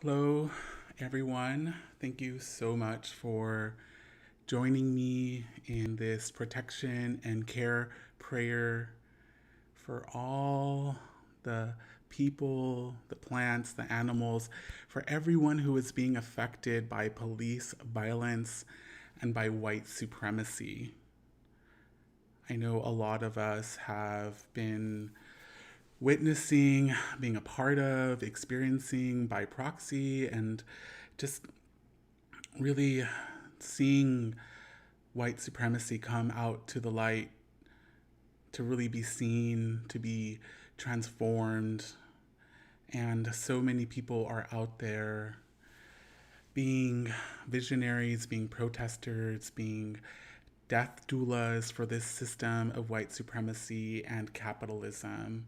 Hello, everyone. Thank you so much for joining me in this protection and care prayer for all the people, the plants, the animals, for everyone who is being affected by police violence and by white supremacy. I know a lot of us have been witnessing, being a part of, experiencing by proxy, and just really seeing white supremacy come out to the light, to really be seen, to be transformed. And so many people are out there being visionaries, being protesters, being death doulas for this system of white supremacy and capitalism.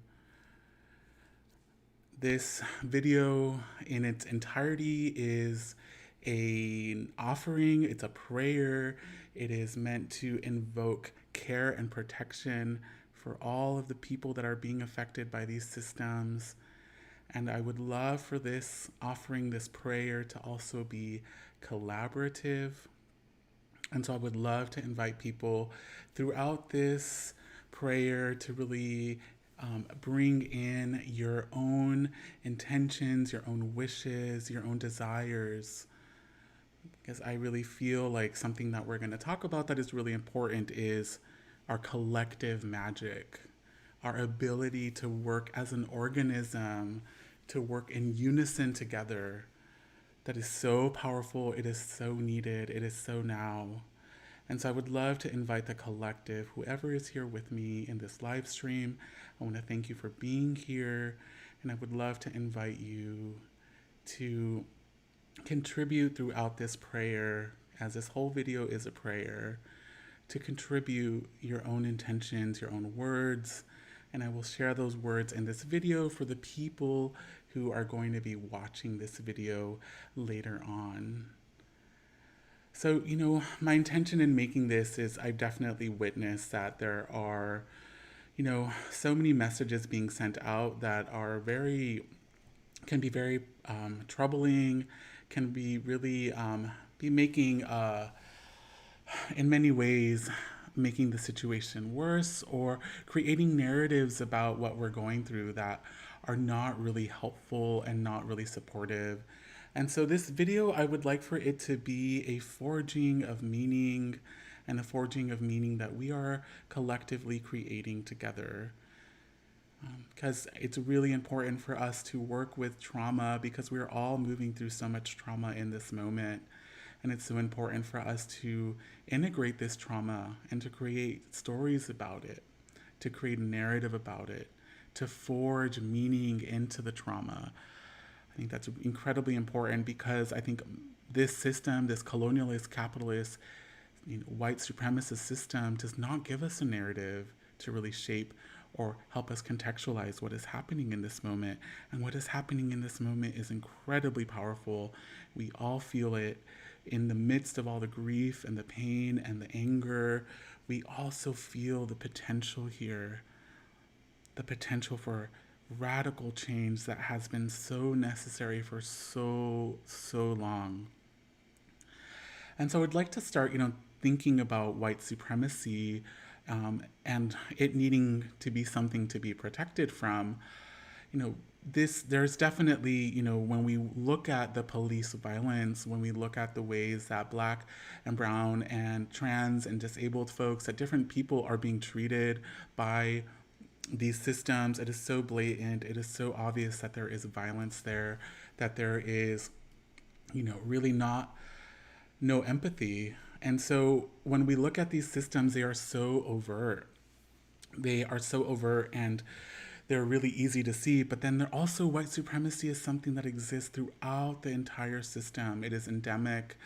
This video in its entirety is an offering, it's a prayer. It is meant to invoke care and protection for all of the people that are being affected by these systems. And I would love for this offering, this prayer, to also be collaborative. And so I would love to invite people throughout this prayer to really bring in your own intentions, your own wishes, your own desires. Because I really feel like something that we're going to talk about that is really important is our collective magic, our ability to work as an organism, to work in unison together. That is so powerful. It is so needed. It is so now. And so I would love to invite the collective, whoever is here with me in this live stream. I want to thank you for being here. And I would love to invite you to contribute throughout this prayer, as this whole video is a prayer, to contribute your own intentions, your own words. And I will share those words in this video for the people who are going to be watching this video later on. So, my intention in making this is I've definitely witnessed that there are, so many messages being sent out that are can be very troubling, can be really be making, in many ways, making the situation worse or creating narratives about what we're going through that are not really helpful and not really supportive. And so this video, I would like for it to be a forging of meaning and a forging of meaning that we are collectively creating together. Because it's really important for us to work with trauma because we're all moving through so much trauma in this moment. And it's so important for us to integrate this trauma and to create stories about it, to create a narrative about it, to forge meaning into the trauma. I think that's incredibly important because I think this system, this colonialist, capitalist, white supremacist system does not give us a narrative to really shape or help us contextualize what is happening in this moment. And what is happening in this moment is incredibly powerful. We all feel it in the midst of all the grief and the pain and the anger. We also feel the potential here, the potential for radical change that has been so necessary for so long. And so I'd like to start, thinking about white supremacy and it needing to be something to be protected from. There's definitely, when we look at the police violence, when we look at the ways that Black and brown and trans and disabled folks, that different people are being treated by these systems, it is so blatant, it is so obvious that there is violence there, that there is, really no empathy. And so when we look at these systems, they are so overt. They are so overt and they're really easy to see, but then they're also, white supremacy is something that exists throughout the entire system. It is endemic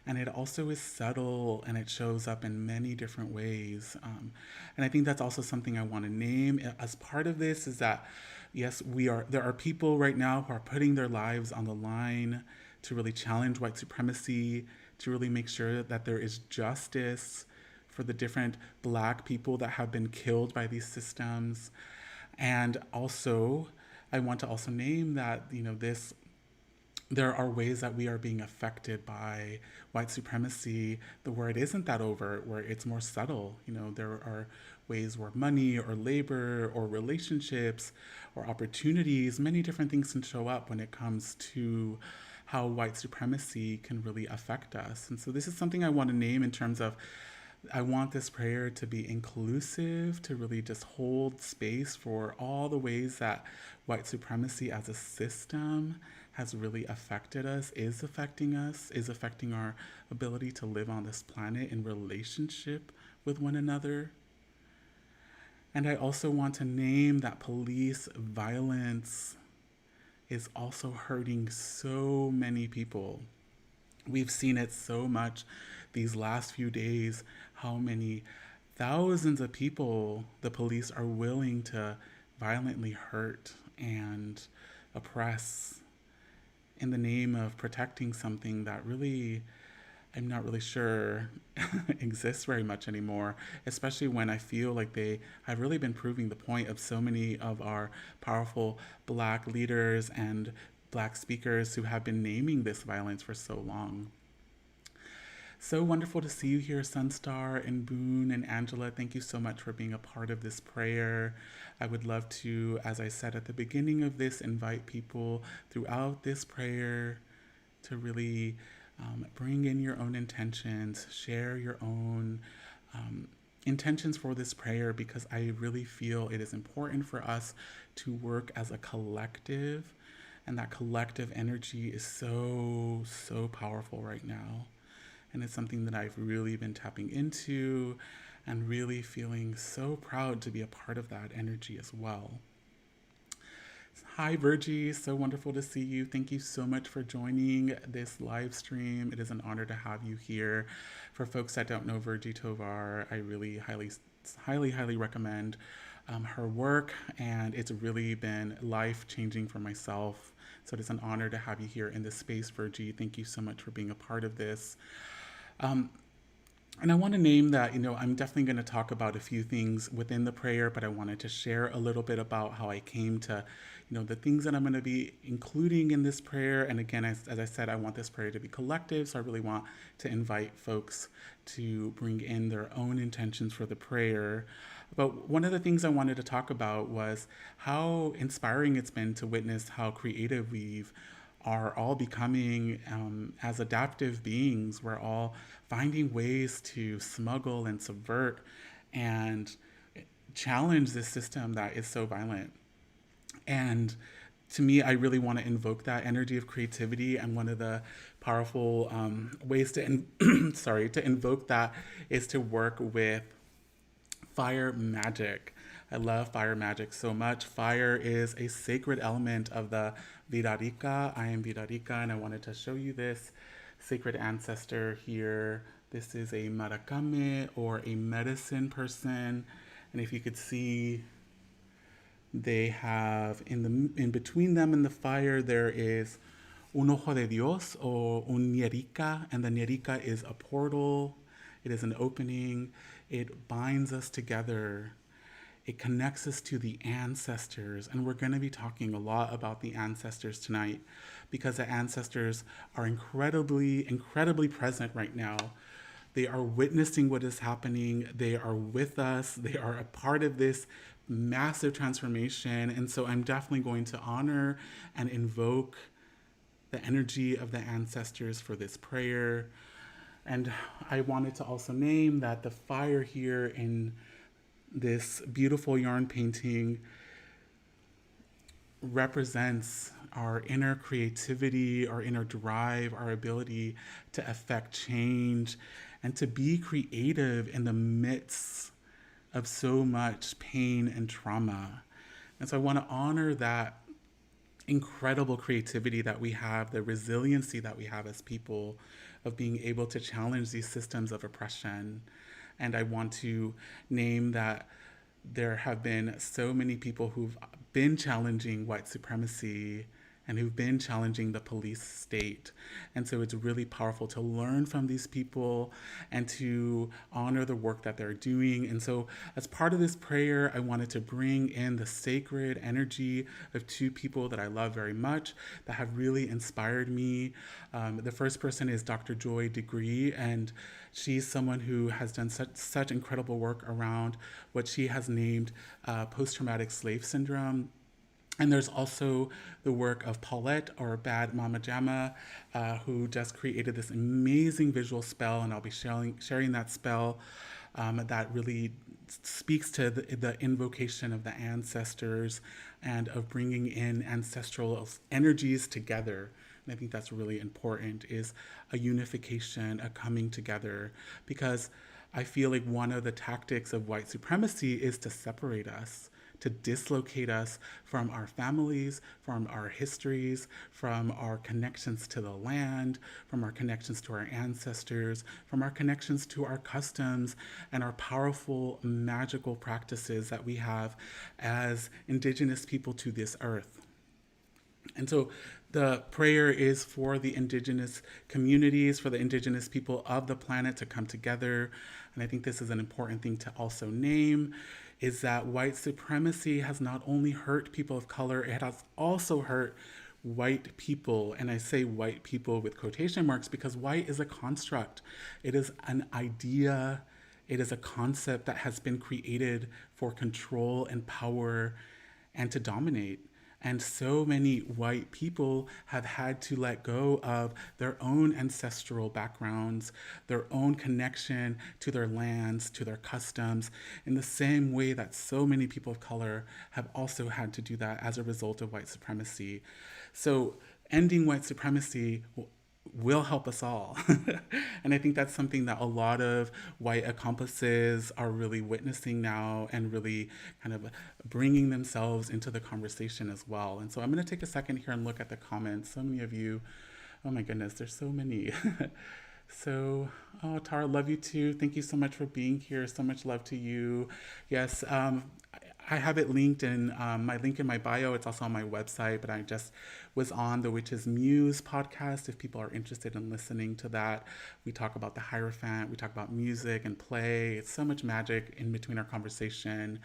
and it also is subtle and it shows up in many different ways. And I think that's also something I want to name as part of this is that, yes, there are people right now who are putting their lives on the line to really challenge white supremacy, to really make sure that there is justice for the different Black people that have been killed by these systems. And also, I want to also name that, this there are ways that we are being affected by white supremacy where it isn't that overt, where it's more subtle. There are ways where money or labor or relationships or opportunities, many different things can show up when it comes to how white supremacy can really affect us. And so this is something I want to name in terms of I want this prayer to be inclusive, to really just hold space for all the ways that white supremacy as a system has really affected us, is affecting our ability to live on this planet in relationship with one another. And I also want to name that police violence is also hurting so many people. We've seen it so much these last few days, how many thousands of people the police are willing to violently hurt and oppress in the name of protecting something that really I'm not really sure exists very much anymore, especially when I feel like they have really been proving the point of so many of our powerful Black leaders and Black speakers who have been naming this violence for so long. So wonderful to see you here, Sunstar and Boone and Angela. Thank you so much for being a part of this prayer. I would love to, as I said at the beginning of this, invite people throughout this prayer to really bring in your own intentions, share your own intentions for this prayer, because I really feel it is important for us to work as a collective, and that collective energy is so, so powerful right now. And it's something that I've really been tapping into and really feeling so proud to be a part of that energy as well. Hi, Virgie. So wonderful to see you. Thank you so much for joining this live stream. It is an honor to have you here. For folks that don't know Virgie Tovar, I really highly recommend her work, and it's really been life-changing for myself. So it is an honor to have you here in this space, Virgie. Thank you so much for being a part of this. And I want to name that, I'm definitely going to talk about a few things within the prayer, but I wanted to share a little bit about how I came to, the things that I'm going to be including in this prayer. And again, as I said, I want this prayer to be collective. So I really want to invite folks to bring in their own intentions for the prayer. But one of the things I wanted to talk about was how inspiring it's been to witness how creative we've are all becoming as adaptive beings. We're all finding ways to smuggle and subvert and challenge this system that is so violent. And to me, I really want to invoke that energy of creativity. And one of the powerful ways to to invoke that is to work with fire magic. I love fire magic so much. Fire is a sacred element of the Virarika. I am Virarika, and I wanted to show you this sacred ancestor here. This is a maracame, or a medicine person. And if you could see, they have in between them and the fire, there is un ojo de Dios, or un ñerica, and the ñerica is a portal. It is an opening. It binds us together. It connects us to the ancestors. And we're going to be talking a lot about the ancestors tonight, because the ancestors are incredibly present right now. They are witnessing what is happening. They are with us. They are a part of this massive transformation. And so I'm definitely going to honor and invoke the energy of the ancestors for this prayer. And I wanted to also name that the fire here in this beautiful yarn painting represents our inner creativity, our inner drive, our ability to affect change and to be creative in the midst of so much pain and trauma. And so I want to honor that incredible creativity that we have, the resiliency that we have as people of being able to challenge these systems of oppression. And I want to name that there have been so many people who've been challenging white supremacy and who've been challenging the police state. And so it's really powerful to learn from these people and to honor the work that they're doing. And so, as part of this prayer, I wanted to bring in the sacred energy of two people that I love very much that have really inspired me. The first person is Dr. Joy Degruy, and she's someone who has done such incredible work around what she has named post traumatic slave syndrome. And there's also the work of Paulette, or bad.mamma.jamma, who just created this amazing visual spell, and I'll be sharing that spell that really speaks to the invocation of the ancestors and of bringing in ancestral energies together. And I think that's really important, is a unification, a coming together, because I feel like one of the tactics of white supremacy is to separate us, to dislocate us from our families, from our histories, from our connections to the land, from our connections to our ancestors, from our connections to our customs and our powerful magical practices that we have as indigenous people to this earth. And so the prayer is for the indigenous communities, for the indigenous people of the planet to come together. And I think this is an important thing to also name, is that white supremacy has not only hurt people of color, it has also hurt white people. And I say white people with quotation marks because white is a construct. It is an idea. It is a concept that has been created for control and power and to dominate. And so many white people have had to let go of their own ancestral backgrounds, their own connection to their lands, to their customs, in the same way that so many people of color have also had to do that as a result of white supremacy. So ending white supremacy will help us all. And I think that's something that a lot of white accomplices are really witnessing now and really kind of bringing themselves into the conversation as well. And so I'm going to take a second here and look at the comments. So many of you, oh my goodness, there's so many. So, oh, Tara, love you too. Thank you so much for being here. So much love to you. Yes, I have it linked in my link in my bio. It's also on my website, but I just was on the Witch's Muse podcast. If people are interested in listening to that, we talk about the Hierophant, we talk about music and play. It's so much magic in between our conversation.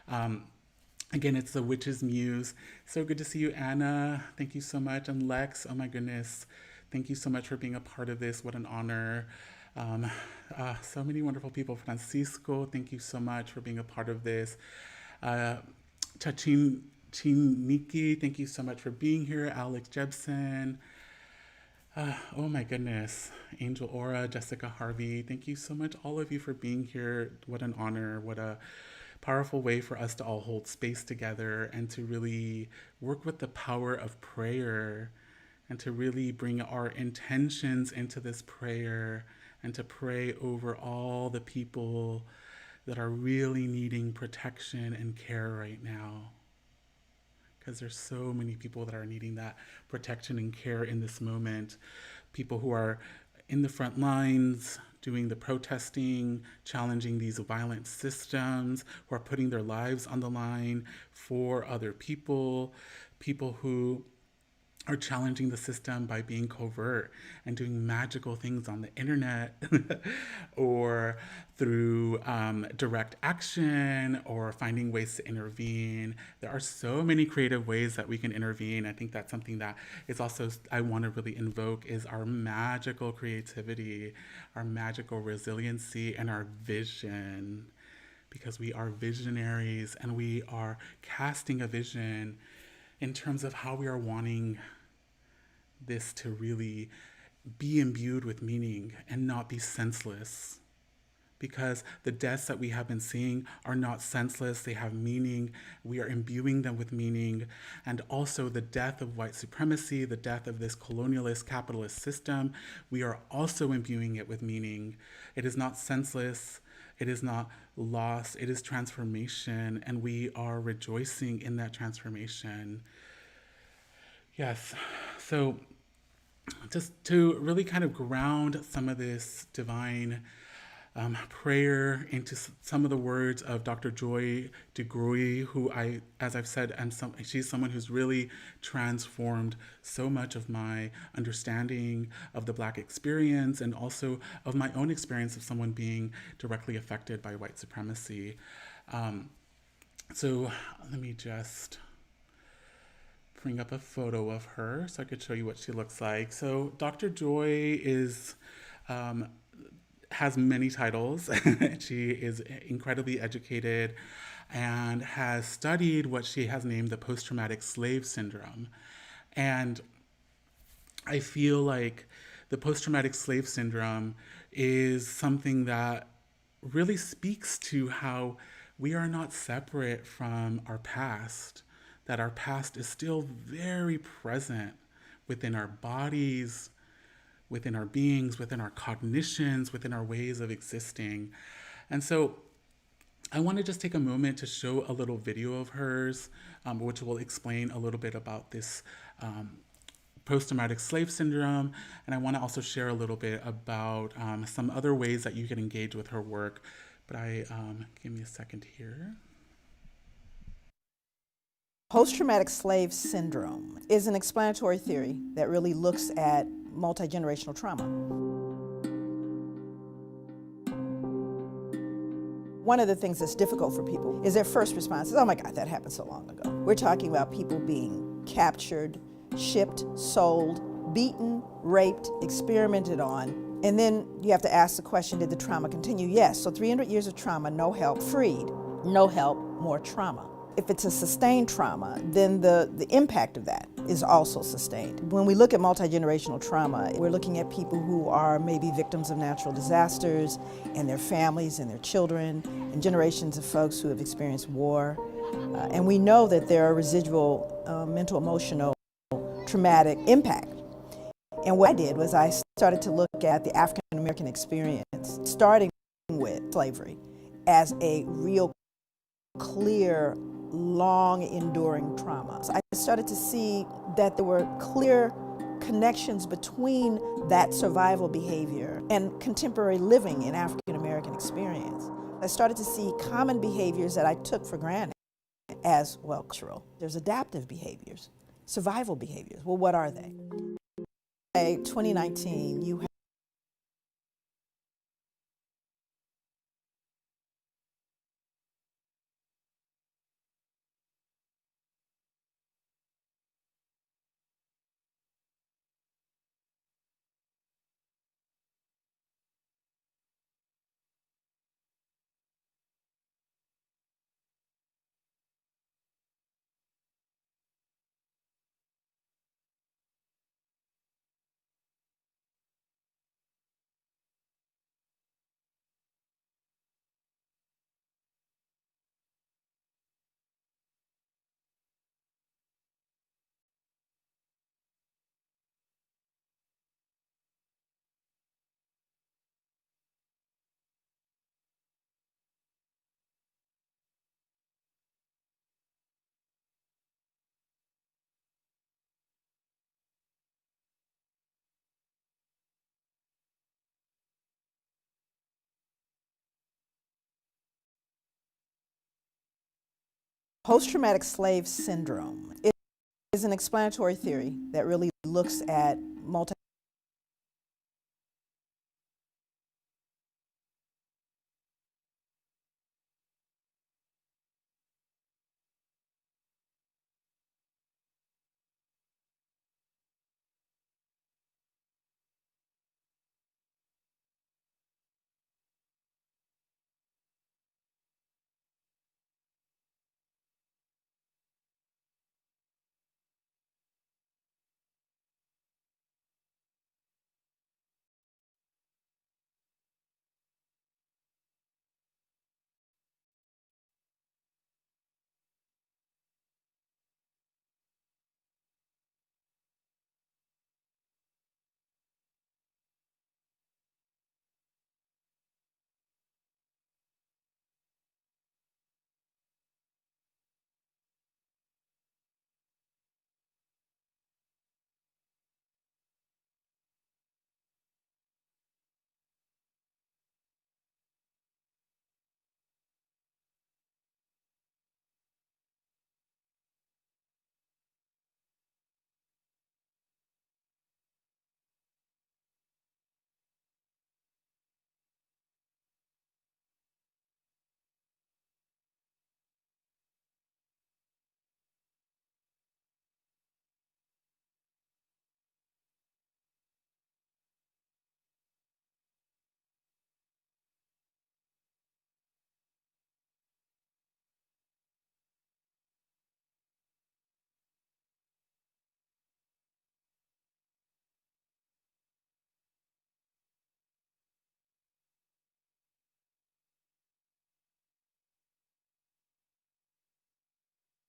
Again, it's the Witch's Muse. So good to see you, Anna. Thank you so much. And Lex, oh my goodness. Thank you so much for being a part of this. What an honor. So many wonderful people. Francisco, thank you so much for being a part of this. Chachin Chiniki, thank you so much for being here. Alex Jebson. Oh my goodness. Angel Aura, Jessica Harvey, thank you so much, all of you, for being here. What an honor. What a powerful way for us to all hold space together and to really work with the power of prayer and to really bring our intentions into this prayer and to pray over all the people that are really needing protection and care right now. Because there's so many people that are needing that protection and care in this moment. People who are in the front lines, doing the protesting, challenging these violent systems, who are putting their lives on the line for other people, people who are challenging the system by being covert and doing magical things on the internet or through direct action or finding ways to intervene. There are so many creative ways that we can intervene. I think that's something that is also, I want to really invoke, is our magical creativity, our magical resiliency, and our vision, because we are visionaries and we are casting a vision in terms of how we are wanting this to really be imbued with meaning and not be senseless. Because the deaths that we have been seeing are not senseless, they have meaning. We are imbuing them with meaning. And also the death of white supremacy, the death of this colonialist capitalist system, we are also imbuing it with meaning. It is not senseless, it is not loss, it is transformation, and we are rejoicing in that transformation. Yes, so just to really kind of ground some of this divine prayer into some of the words of Dr. Joy Degruy, who as I've said, she's someone who's really transformed so much of my understanding of the Black experience and also of my own experience of someone being directly affected by white supremacy. Um, so let me just bring up a photo of her so I could show you what she looks like. So Dr. Joy um, has many titles. She is incredibly educated and has studied what she has named the post-traumatic slave syndrome. And I feel like the post-traumatic slave syndrome is something that really speaks to how we are not separate from our past, that our past is still very present within our bodies, within our beings, within our cognitions, within our ways of existing. And so I want to just take a moment to show a little video of hers, which will explain a little bit about this post-traumatic slave syndrome. And I want to also share a little bit about some other ways that you can engage with her work. But give me a second here. Post-traumatic slave syndrome is an explanatory theory that really looks at multi-generational trauma. One of the things that's difficult for people is their first response is, oh my God, that happened so long ago. We're talking about people being captured, shipped, sold, beaten, raped, experimented on, and then you have to ask the question, did the trauma continue? Yes, so 300 years of trauma, no help, freed, no help, more trauma. If it's a sustained trauma, then the impact of that is also sustained. When we look at multi-generational trauma, we're looking at people who are maybe victims of natural disasters and their families and their children and generations of folks who have experienced war. And we know that there are residual mental, emotional, traumatic impact. And what I did was I started to look at the African American experience, starting with slavery, as a real clear, long enduring trauma. So I started to see that there were clear connections between that survival behavior and contemporary living in African American experience. I started to see common behaviors that I took for granted as well cultural. There's adaptive behaviors, survival behaviors. Well, what are they? In 2019, you have post-traumatic slave syndrome. It is an explanatory theory that really looks at multi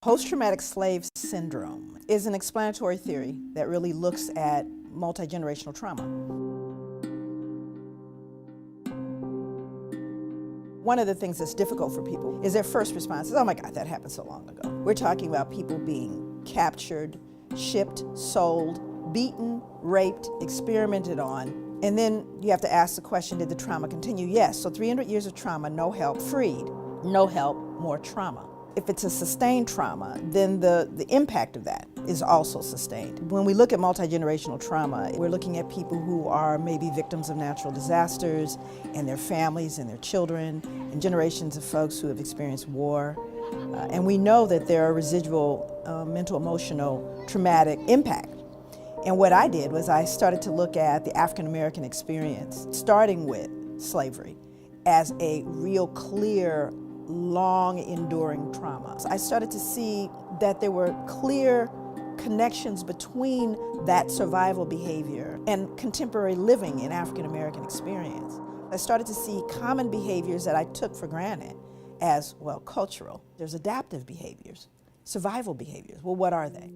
Post-traumatic slave syndrome is an explanatory theory that really looks at multi-generational trauma. One of the things that's difficult for people is their first response is, oh my God, that happened so long ago. We're talking about people being captured, shipped, sold, beaten, raped, experimented on. And then you have to ask the question, did the trauma continue? Yes, so 300 years of trauma, no help, freed. No help, more trauma. If it's a sustained trauma, then the impact of that is also sustained. When we look at multi-generational trauma, we're looking at people who are maybe victims of natural disasters and their families and their children and generations of folks who have experienced war. And we know that there are residual mental, emotional, traumatic impact. And what I did was I started to look at the African American experience, starting with slavery, as a real clear, long enduring trauma. I started to see that there were clear connections between that survival behavior and contemporary living in African American experience. I started to see common behaviors that I took for granted as, well, cultural. There's adaptive behaviors, survival behaviors. Well, what are they?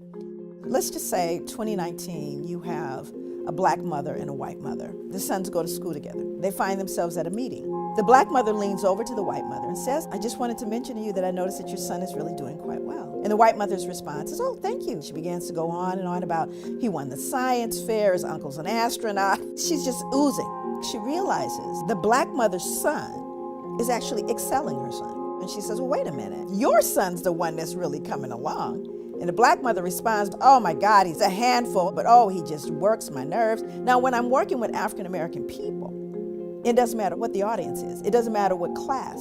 Let's just say 2019, you have a black mother and a white mother. The sons go to school together. They find themselves at a meeting. The black mother leans over to the white mother and says, I just wanted to mention to you that I noticed that your son is really doing quite well. And the white mother's response is, oh, thank you. She begins to go on and on about he won the science fair, his uncle's an astronaut. She's just oozing. She realizes the black mother's son is actually excelling her son. And she says, well, wait a minute. Your son's the one that's really coming along. And the black mother responds, oh my God, he's a handful, but oh, he just works my nerves. Now, when I'm working with African American people, it doesn't matter what the audience is. It doesn't matter what class.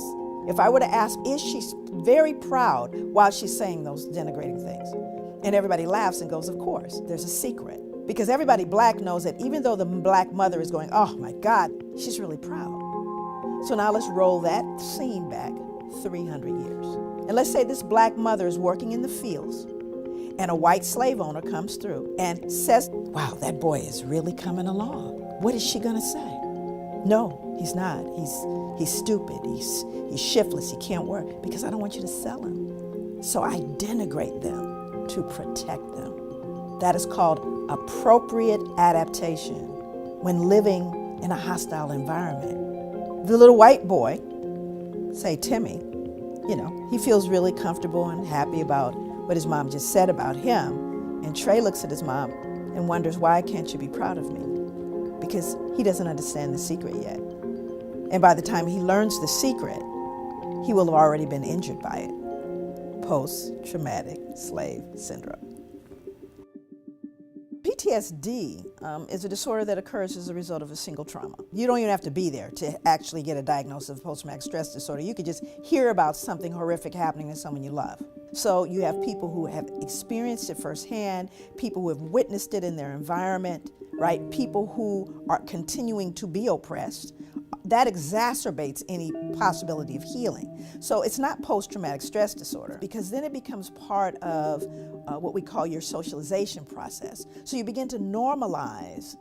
If I were to ask, is she very proud while she's saying those denigrating things? And everybody laughs and goes, of course. There's a secret. Because everybody black knows that even though the black mother is going, oh my God, she's really proud. So now let's roll that scene back 300 years. And let's say this black mother is working in the fields and a white slave owner comes through and says, wow, that boy is really coming along. What is she gonna say? No, he's not. He's stupid. He's shiftless. He can't work because I don't want you to sell him. So I denigrate them to protect them. That is called appropriate adaptation when living in a hostile environment. The little white boy, say Timmy, he feels really comfortable and happy about what his mom just said about him. And Trey looks at his mom and wonders, why can't you be proud of me? Because he doesn't understand the secret yet. And by the time he learns the secret, he will have already been injured by it. Post-traumatic slave syndrome. PTSD is a disorder that occurs as a result of a single trauma. You don't even have to be there to actually get a diagnosis of post-traumatic stress disorder. You could just hear about something horrific happening to someone you love. So you have people who have experienced it firsthand, people who have witnessed it in their environment, right? People who are continuing to be oppressed. That exacerbates any possibility of healing. So it's not post-traumatic stress disorder, because then it becomes part of what we call your socialization process. So you begin to normalize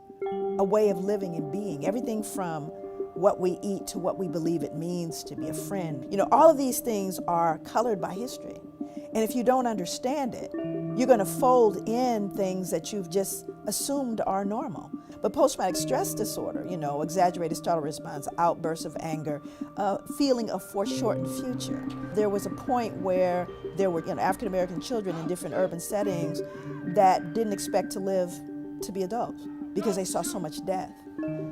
a way of living and being, everything from what we eat to what we believe it means to be a friend. All of these things are colored by history. And if you don't understand it, you're going to fold in things that you've just assumed are normal. But post-traumatic stress disorder, exaggerated startle response, outbursts of anger, feeling of foreshortened future. There was a point where there were African American children in different urban settings that didn't expect to live to be adults because they saw so much death,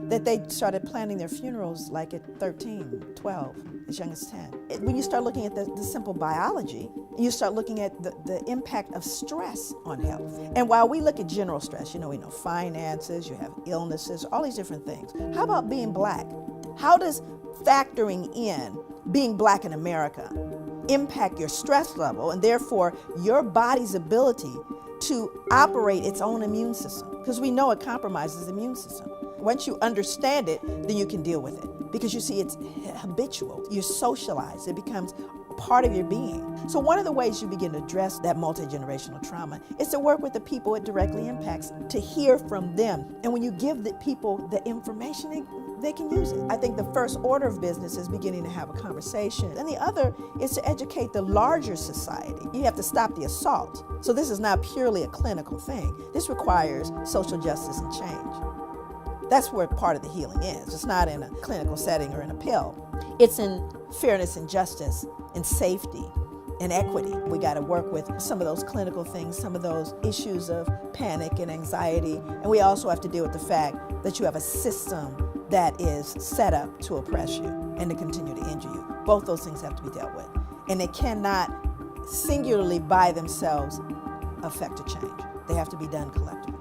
that they started planning their funerals like at 13, 12, as young as 10. When you start looking at the simple biology, you start looking at the impact of stress on health. And while we look at general stress, we know finances, you have illnesses, all these different things. How about being black? How does factoring in being black in America impact your stress level and therefore your body's ability to operate its own immune system? Because we know it compromises the immune system. Once you understand it, then you can deal with it. Because you see, it's habitual. You socialize. It becomes part of your being. So one of the ways you begin to address that multi-generational trauma is to work with the people it directly impacts, to hear from them. And when you give the people the information, they can use it. I think the first order of business is beginning to have a conversation. And the other is to educate the larger society. You have to stop the assault. So this is not purely a clinical thing. This requires social justice and change. That's where part of the healing is. It's not in a clinical setting or in a pill. It's in fairness and justice and safety and equity. We got to work with some of those clinical things, some of those issues of panic and anxiety. And we also have to deal with the fact that you have a system that is set up to oppress you and to continue to injure you. Both those things have to be dealt with. And they cannot singularly by themselves affect a change. They have to be done collectively.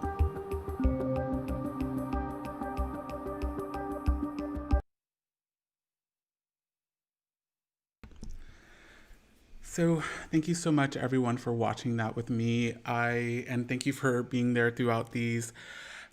So thank you so much, everyone, for watching that with me. And thank you for being there throughout these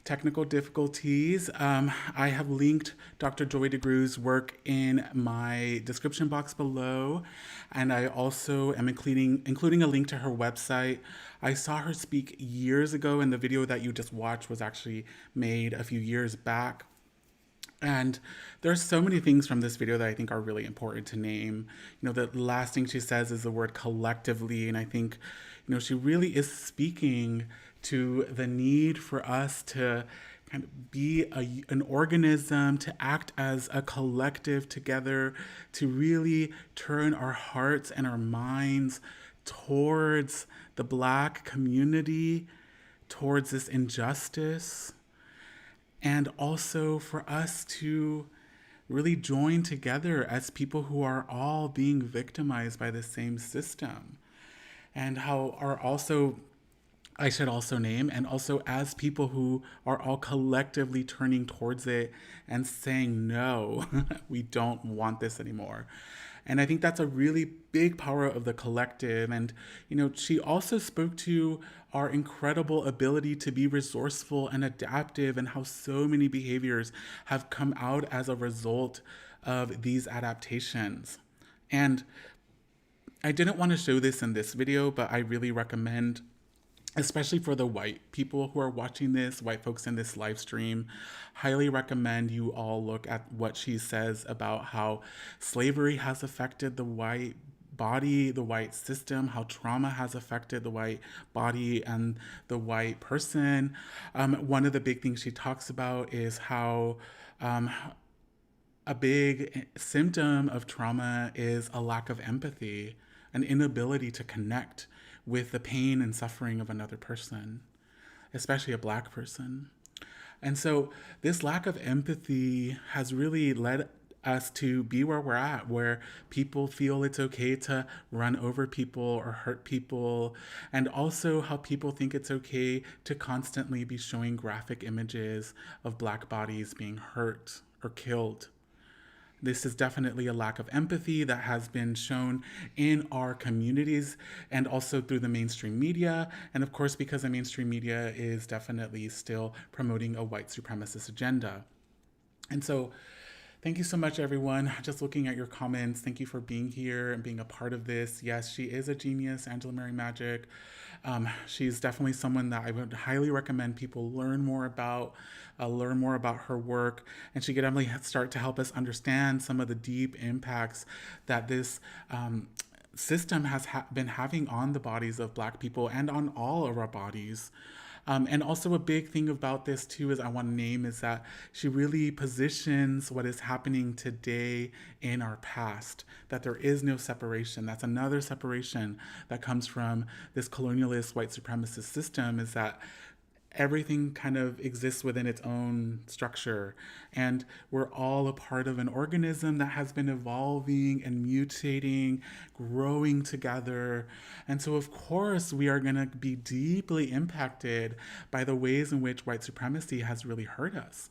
technical difficulties. I have linked Dr. Joy Degruy's work in my description box below, and I also am including a link to her website. I saw her speak years ago, and the video that you just watched was actually made a few years back. And there's so many things from this video that I think are really important to name. The last thing she says is the word collectively. And I think, she really is speaking to the need for us to kind of be an organism, to act as a collective together, to really turn our hearts and our minds towards the Black community, towards this injustice. And also for us to really join together as people who are all being victimized by the same system. And how are also, I should also name, and also as people who are all collectively turning towards it and saying, no, we don't want this anymore. And I think that's a really big power of the collective. And, she also spoke to our incredible ability to be resourceful and adaptive, and how so many behaviors have come out as a result of these adaptations. And I didn't want to show this in this video, but I really recommend, especially for the white people who are watching this, white folks in this live stream, highly recommend you all look at what she says about how slavery has affected the white body, the white system, how trauma has affected the white body and the white person. One of the big things she talks about is how a big symptom of trauma is a lack of empathy, an inability to connect with the pain and suffering of another person, especially a Black person. And so this lack of empathy has really led us to be where we're at, where people feel it's okay to run over people or hurt people, and also how people think it's okay to constantly be showing graphic images of Black bodies being hurt or killed. This is definitely a lack of empathy that has been shown in our communities and also through the mainstream media. And of course, because the mainstream media is definitely still promoting a white supremacist agenda. And so thank you so much, everyone. Just looking at your comments, thank you for being here and being a part of this. Yes, she is a genius, Angela Mary Magic. She's definitely someone that I would highly recommend people learn more about her work. And she could definitely start to help us understand some of the deep impacts that this system has been having on the bodies of Black people and on all of our bodies. And also a big thing about this too is I want to name is that she really positions what is happening today in our past, that there is no separation. That's another separation that comes from this colonialist white supremacist system, is that everything kind of exists within its own structure, and we're all a part of an organism that has been evolving and mutating, growing together. And so of course we are going to be deeply impacted by the ways in which white supremacy has really hurt us.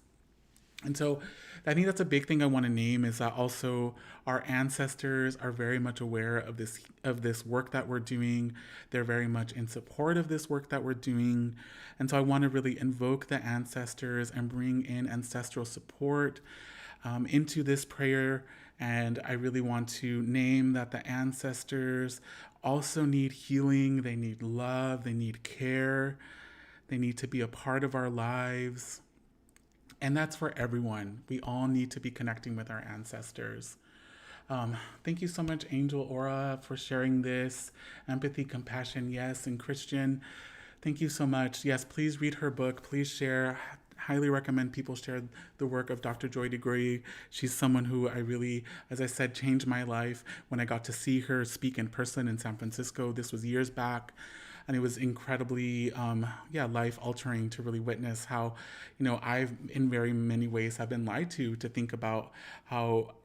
And so I think that's a big thing I want to name, is that also our ancestors are very much aware of this work that we're doing. They're very much in support of this work that we're doing. And so I want to really invoke the ancestors and bring in ancestral support into this prayer. And I really want to name that the ancestors also need healing. They need love. They need care. They need to be a part of our lives. And that's for everyone. We all need to be connecting with our ancestors. Thank you so much, Angel Aura, for sharing this. Empathy, compassion, yes, and Christian. Thank you so much. Yes, please read her book. Please share. Highly recommend people share the work of Dr. Joy Degruy. She's someone who I really, as I said, changed my life when I got to see her speak in person in San Francisco. This was years back. And it was incredibly, life altering to really witness how, I've in very many ways have been lied to think about how,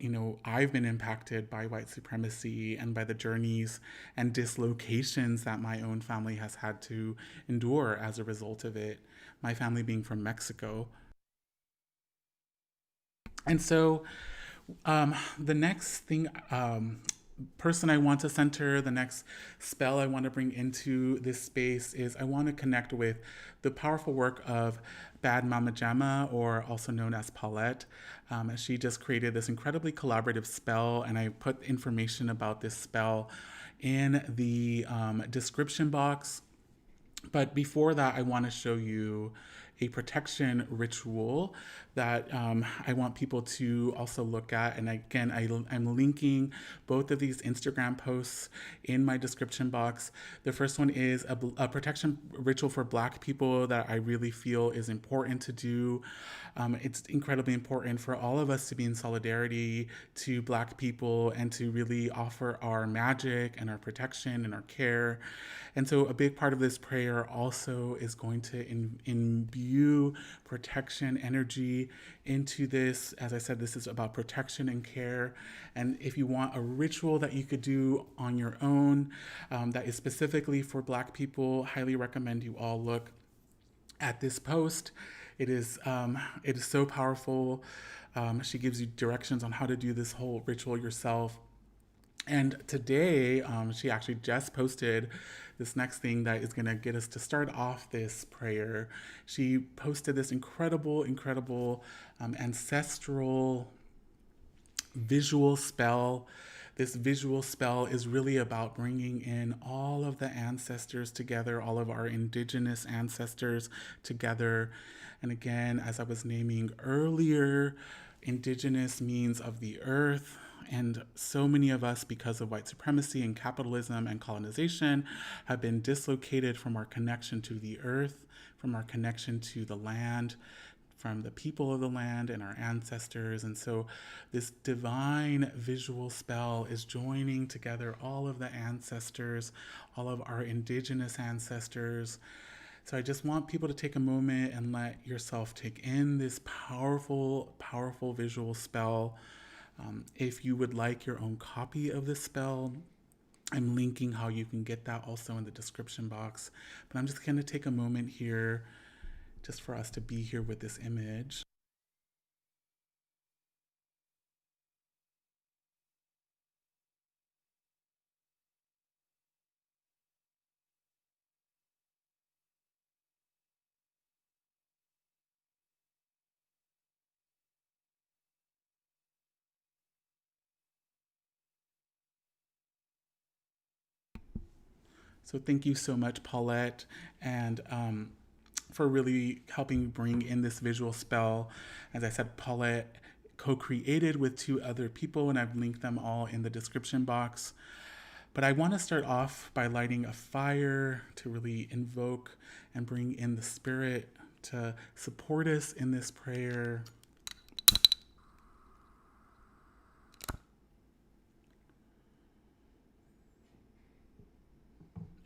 I've been impacted by white supremacy and by the journeys and dislocations that my own family has had to endure as a result of it. My family being from Mexico. And so the next thing, person I want to center, the next spell I want to bring into this space is I want to connect with the powerful work of bad.mamma.jamma, or also known as Paulette. She just created this incredibly collaborative spell, and I put information about this spell in the description box. But before that, I want to show you a protection ritual that I want people to also look at. And again, I'm linking both of these Instagram posts in my description box. The first one is a protection ritual for Black people that I really feel is important to do. It's incredibly important for all of us to be in solidarity to Black people and to really offer our magic and our protection and our care. And so a big part of this prayer also is going to imbue protection energy into this. As I said, this is about protection and care. And if you want a ritual that you could do on your own that is specifically for Black people, highly recommend you all look at this post. It is so powerful. She gives you directions on how to do this whole ritual yourself. And today, she actually just posted this next thing that is going to get us to start off this prayer. She posted this incredible ancestral visual spell. This visual spell is really about bringing in all of the ancestors together, all of our indigenous ancestors together. And again, as I was naming earlier, indigenous means of the earth. And so many of us, because of white supremacy and capitalism and colonization, have been dislocated from our connection to the earth, from our connection to the land, from the people of the land and our ancestors. And so this divine visual spell is joining together all of the ancestors, all of our indigenous ancestors. So I just want people to take a moment and let yourself take in this powerful visual spell. If you would like your own copy of this spell, I'm linking how you can get that also in the description box. But I'm just going to take a moment here just for us to be here with this image. So thank you so much, Paulette, and for really helping bring in this visual spell. As I said, Paulette co-created with 2 other people, and I've linked them all in the description box. But I want to start off by lighting a fire to really invoke and bring in the spirit to support us in this prayer.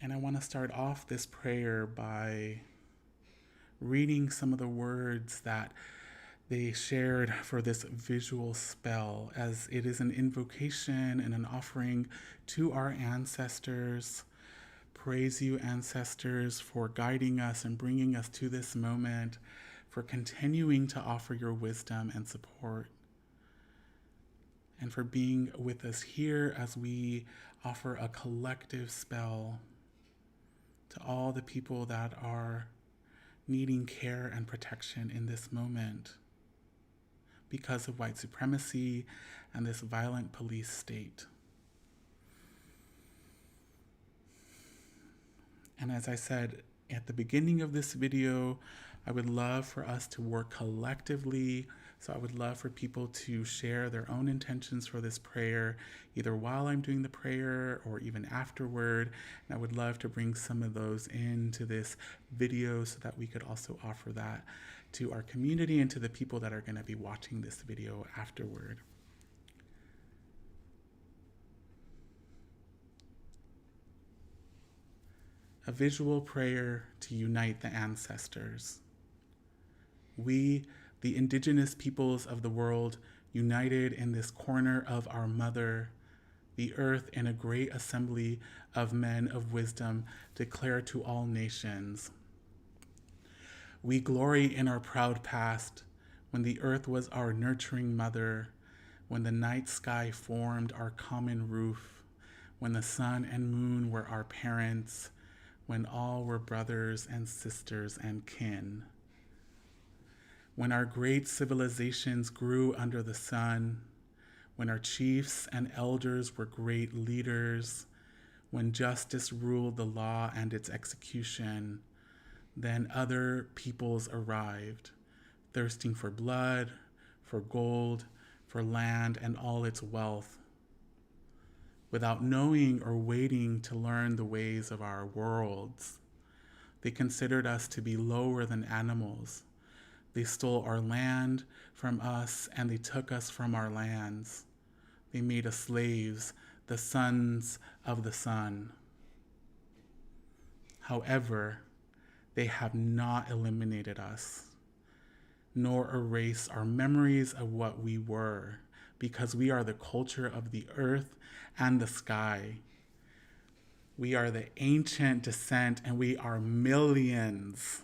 And I want to start off this prayer by reading some of the words that they shared for this visual spell, as it is an invocation and an offering to our ancestors. Praise you, ancestors, for guiding us and bringing us to this moment, for continuing to offer your wisdom and support, and for being with us here as we offer a collective spell to all the people that are needing care and protection in this moment because of white supremacy and this violent police state. And as I said at the beginning of this video, I would love for us to work collectively. So I would love for people to share their own intentions for this prayer, either while I'm doing the prayer or even afterward. And I would love to bring some of those into this video so that we could also offer that to our community and to the people that are going to be watching this video afterward. A visual prayer to unite the ancestors. We, the indigenous peoples of the world, united in this corner of our mother, the earth, in a great assembly of men of wisdom, declare to all nations. We glory in our proud past, when the earth was our nurturing mother, when the night sky formed our common roof, when the sun and moon were our parents, when all were brothers and sisters and kin. When our great civilizations grew under the sun, when our chiefs and elders were great leaders, when justice ruled the law and its execution, then other peoples arrived, thirsting for blood, for gold, for land and all its wealth. Without knowing or waiting to learn the ways of our worlds, they considered us to be lower than animals. They stole our land from us, and they took us from our lands. They made us slaves, the sons of the sun. However, they have not eliminated us, nor erased our memories of what we were, because we are the culture of the earth and the sky. We are the ancient descent, and we are millions.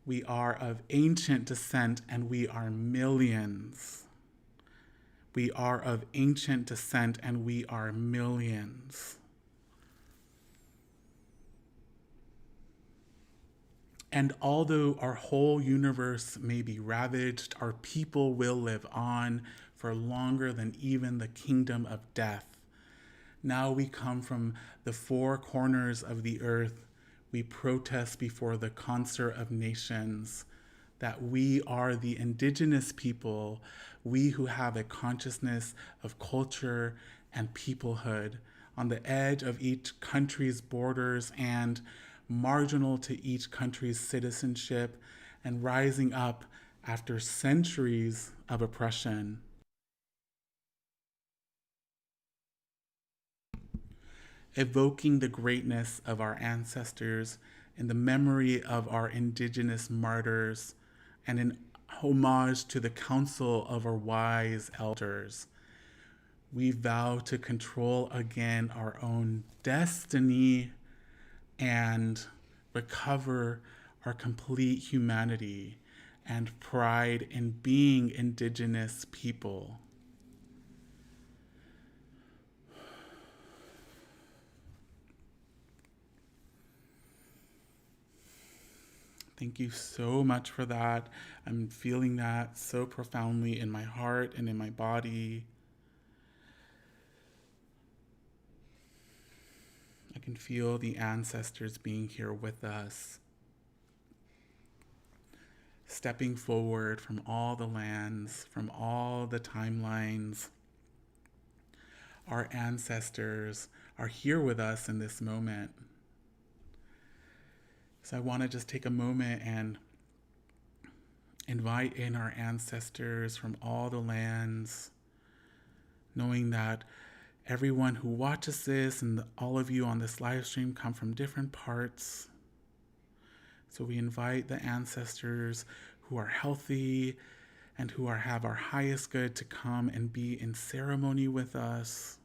We are of ancient descent, and we are millions. We are of ancient descent, and we are millions. And although our whole universe may be ravaged, our people will live on for longer than even the kingdom of death. Now we come from the four corners of the earth. We protest before the concert of nations that we are the indigenous people, we who have a consciousness of culture and peoplehood on the edge of each country's borders and marginal to each country's citizenship and rising up after centuries of oppression. Evoking the greatness of our ancestors in the memory of our indigenous martyrs and in homage to the counsel of our wise elders, we vow to control again our own destiny and recover our complete humanity and pride in being indigenous people. Thank you so much for that. I'm feeling that so profoundly in my heart and in my body. I can feel the ancestors being here with us, stepping forward from all the lands, from all the timelines. Our ancestors are here with us in this moment. So I want to just take a moment and invite in our ancestors from all the lands, knowing that everyone who watches this and all of you on this live stream come from different parts. So we invite the ancestors who are healthy and who have our highest good to come and be in ceremony with us.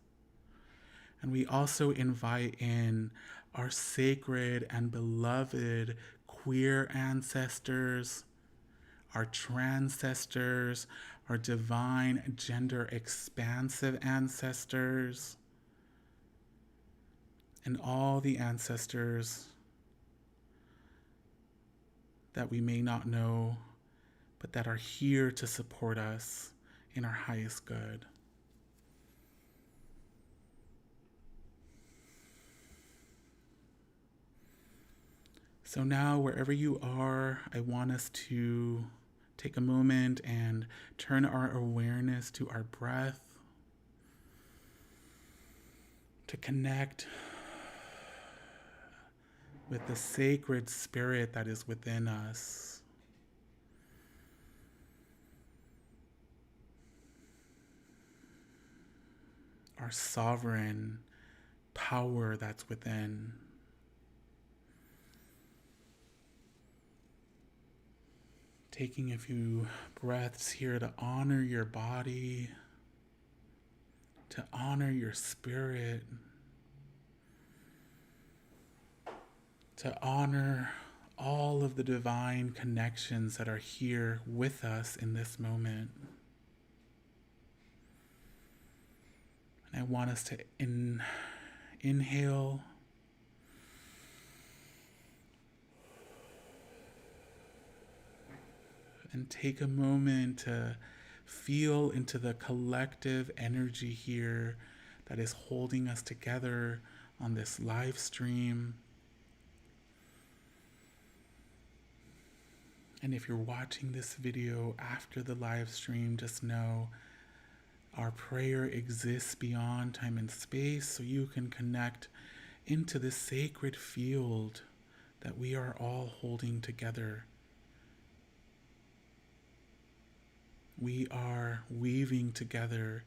And we also invite in our sacred and beloved queer ancestors, our transcestors, our divine gender expansive ancestors, and all the ancestors that we may not know, but that are here to support us in our highest good. So now, wherever you are, I want us to take a moment and turn our awareness to our breath, to connect with the sacred spirit that is within us. Our sovereign power that's within. Taking a few breaths here to honor your body, to honor your spirit, to honor all of the divine connections that are here with us in this moment. And I want us to inhale and take a moment to feel into the collective energy here that is holding us together on this live stream. And if you're watching this video after the live stream, just know our prayer exists beyond time and space, so you can connect into this sacred field that we are all holding together. We are weaving together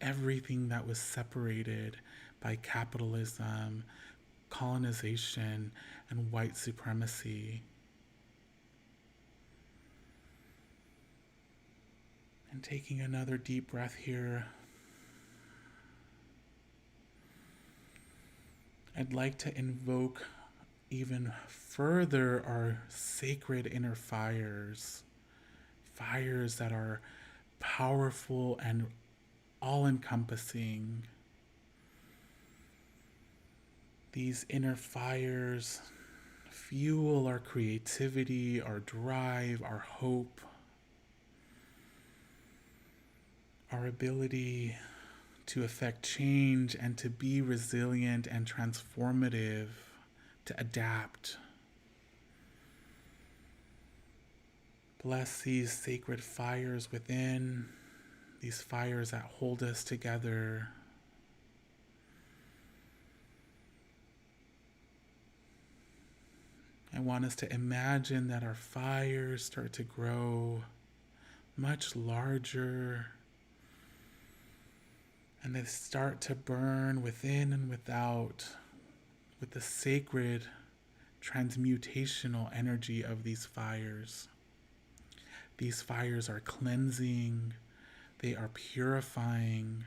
everything that was separated by capitalism, colonization, and white supremacy. And taking another deep breath here, I'd like to invoke even further our sacred inner fires. Fires that are powerful and all-encompassing. These inner fires fuel our creativity, our drive, our hope, our ability to affect change and to be resilient and transformative, to adapt. Bless these sacred fires within, these fires that hold us together. I want us to imagine that our fires start to grow much larger, and they start to burn within and without with the sacred transmutational energy of these fires. These fires are cleansing, they are purifying,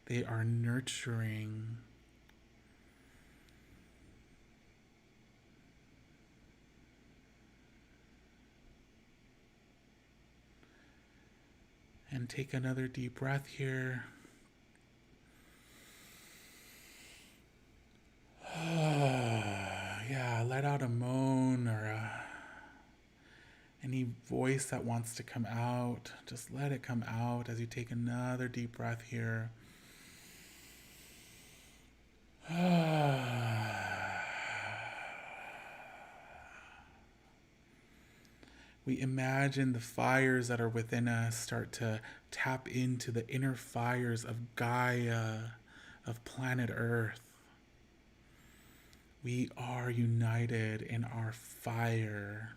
they are nurturing. And take another deep breath here. Yeah, let out a moan or any voice that wants to come out. Just let it come out as you take another deep breath here. We imagine the fires that are within us start to tap into the inner fires of Gaia, of planet Earth. We are united in our fire.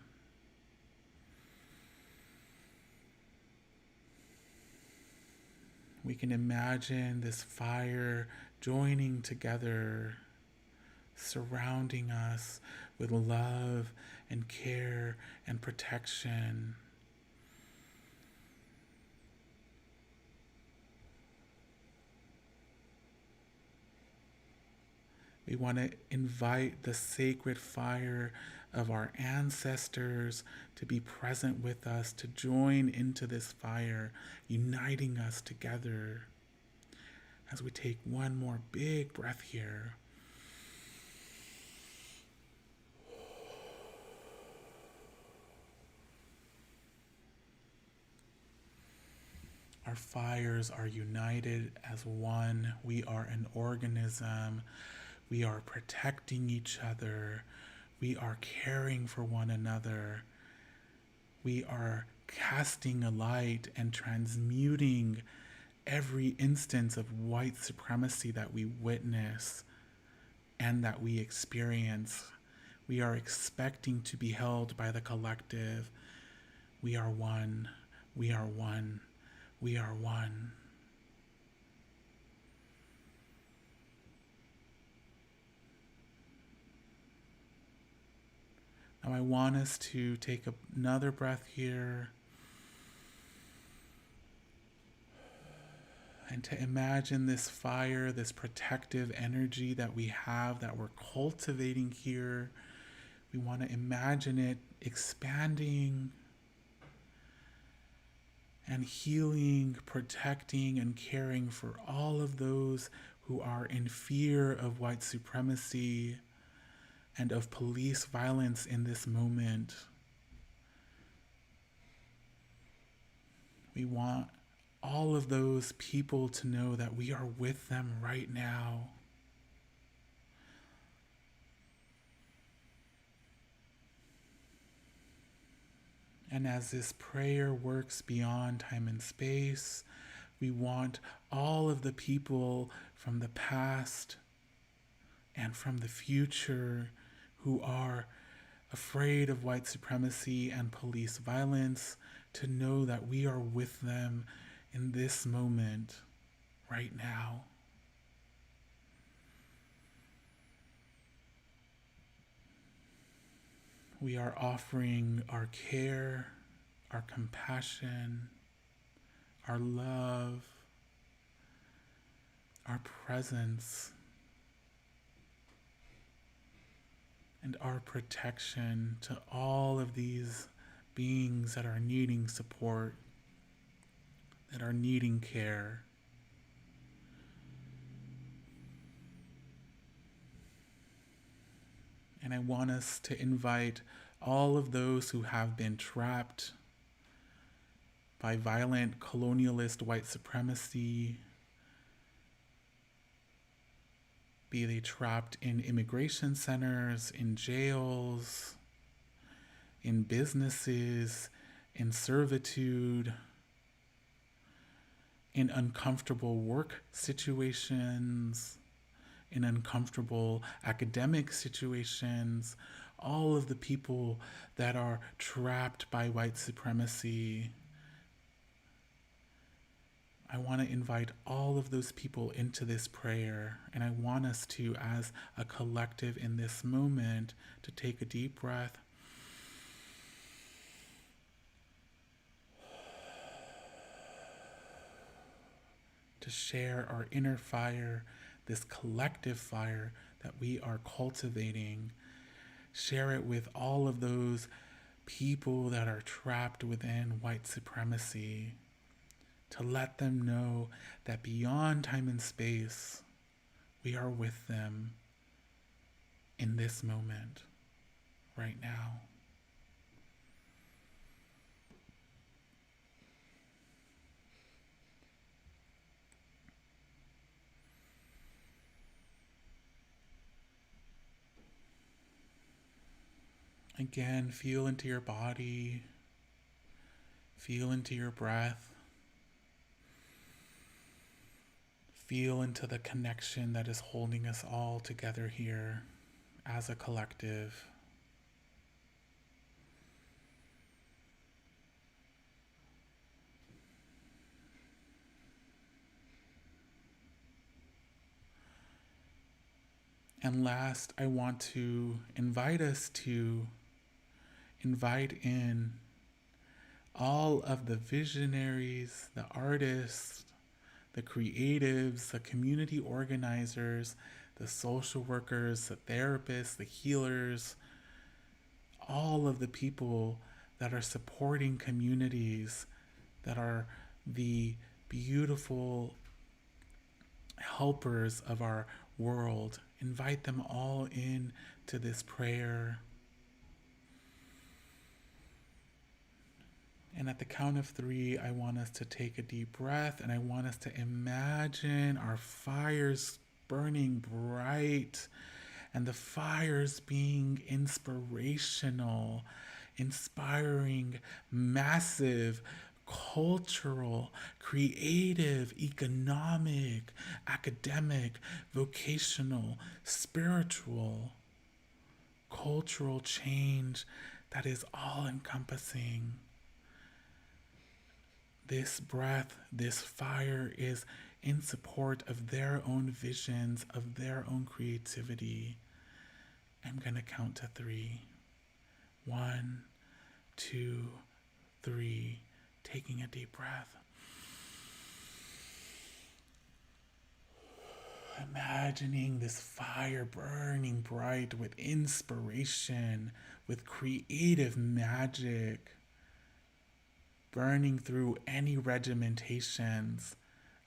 We can imagine this fire joining together, surrounding us with love and care and protection. We want to invite the sacred fire of our ancestors to be present with us, to join into this fire, uniting us together. As we take one more big breath here. Our fires are united as one. We are an organism. We are protecting each other We are caring for one another. We are casting a light and transmuting every instance of white supremacy that we witness and that we experience. We are expecting to be held by the collective. We are one. We are one. We are one. Now I want us to take another breath here and to imagine this fire, this protective energy that we have, that we're cultivating here. We want to imagine it expanding and healing, protecting, and caring for all of those who are in fear of white supremacy and of police violence in this moment. We want all of those people to know that we are with them right now. And as this prayer works beyond time and space, we want all of the people from the past and from the future who are afraid of white supremacy and police violence to know that we are with them in this moment, right now. We are offering our care, our compassion, our love, our presence, and our protection to all of these beings that are needing support, that are needing care. And I want us to invite all of those who have been trapped by violent colonialist white supremacy, be they trapped in immigration centers, in jails, in businesses, in servitude, in uncomfortable work situations, in uncomfortable academic situations, all of the people that are trapped by white supremacy. I want to invite all of those people into this prayer, and I want us to, as a collective in this moment, to take a deep breath. To share our inner fire, this collective fire that we are cultivating. Share it with all of those people that are trapped within white supremacy, to let them know that beyond time and space, we are with them in this moment, right now. Again, feel into your body, feel into your breath, feel into the connection that is holding us all together here as a collective. And last, I want to invite us to invite in all of the visionaries, the artists, the creatives, the community organizers, the social workers, the therapists, the healers, all of the people that are supporting communities, that are the beautiful helpers of our world. Invite them all in to this prayer. And at the count of 3, I want us to take a deep breath, and I want us to imagine our fires burning bright and the fires being inspirational, inspiring, massive, cultural, creative, economic, academic, vocational, spiritual, cultural change that is all encompassing. This breath, this fire is in support of their own visions, of their own creativity. I'm going to count to 3. 1, 2, 3. Taking a deep breath. Imagining this fire burning bright with inspiration, with creative magic, burning through any regimentations,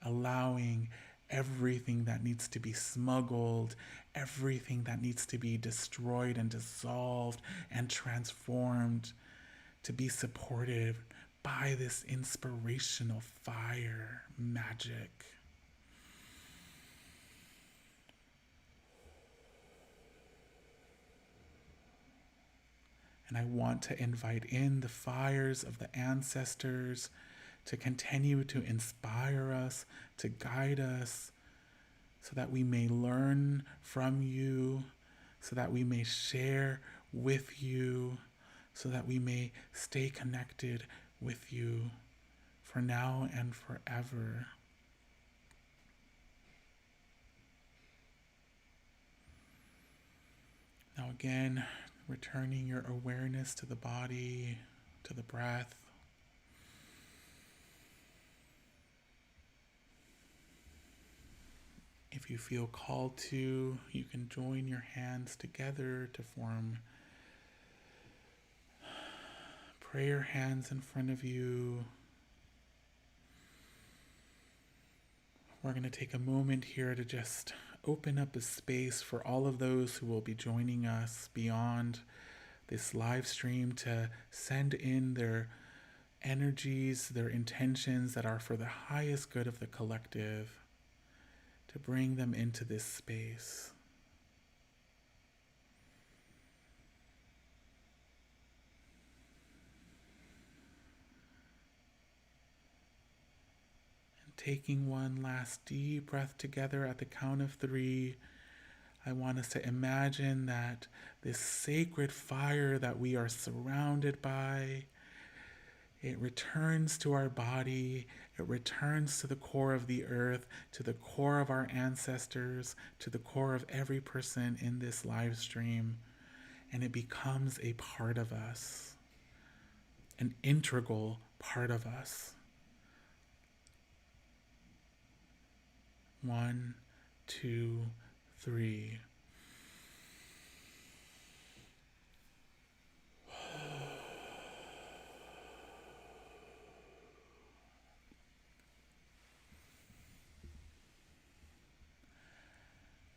allowing everything that needs to be smuggled, everything that needs to be destroyed and dissolved and transformed to be supported by this inspirational fire magic. And I want to invite in the fires of the ancestors to continue to inspire us, to guide us, so that we may learn from you, so that we may share with you, so that we may stay connected with you for now and forever. Now again, returning your awareness to the body, to the breath. If you feel called to, you can join your hands together to form prayer hands in front of you. We're going to take a moment here to just open up a space for all of those who will be joining us beyond this live stream to send in their energies, their intentions that are for the highest good of the collective, to bring them into this space. And taking one last deep breath together at the count of 3, I want us to imagine that this sacred fire that we are surrounded by, it returns to our body, it returns to the core of the earth, to the core of our ancestors, to the core of every person in this live stream, and it becomes a part of us, an integral part of us. 1, 2, 3.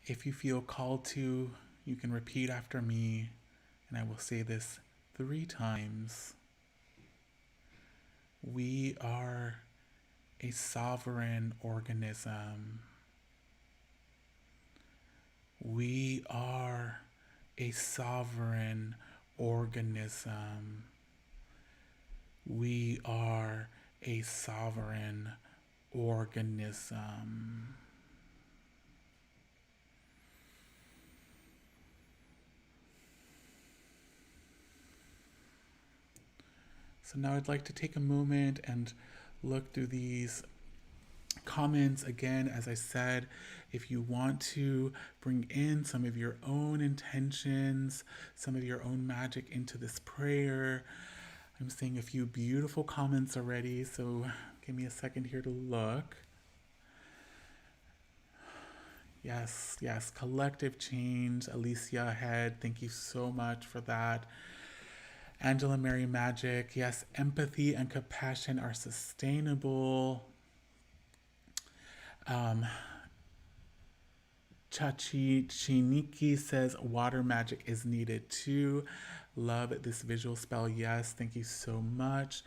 If you feel called to, you can repeat after me, and I will say this 3 times. We are a sovereign organism. We are a sovereign organism. We are a sovereign organism. So now I'd like to take a moment and look through these comments again. As I said, if you want to bring in some of your own intentions, some of your own magic into this prayer, I'm seeing a few beautiful comments already, so give me a second here to look. Yes, collective change. Alicia Head, thank you so much for that. Angela Mary Magic, yes, empathy and compassion are sustainable. Chachi Chiniki says water magic is needed too. Love this visual spell. Yes, thank you so much.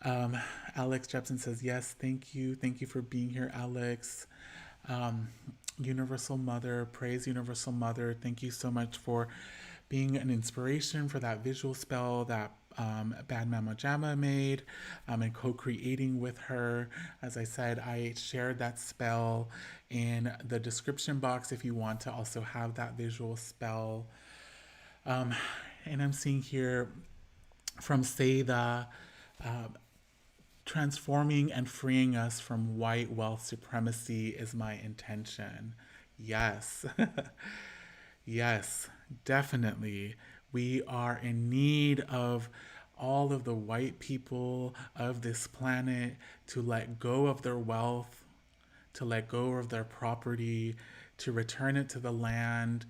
Alex Jepson says yes, thank you. Thank you for being here, Alex. Universal Mother, praise Universal Mother. Thank you so much for being an inspiration for that visual spell that bad.mamma.jamma made, and co-creating with her. As I said, I shared that spell in the description box if you want to also have that visual spell. Um, and I'm seeing here from Seda, transforming and freeing us from white wealth supremacy is my intention. Yes. Yes, definitely. We are in need of all of the white people of this planet to let go of their wealth, to let go of their property, to return it to the land,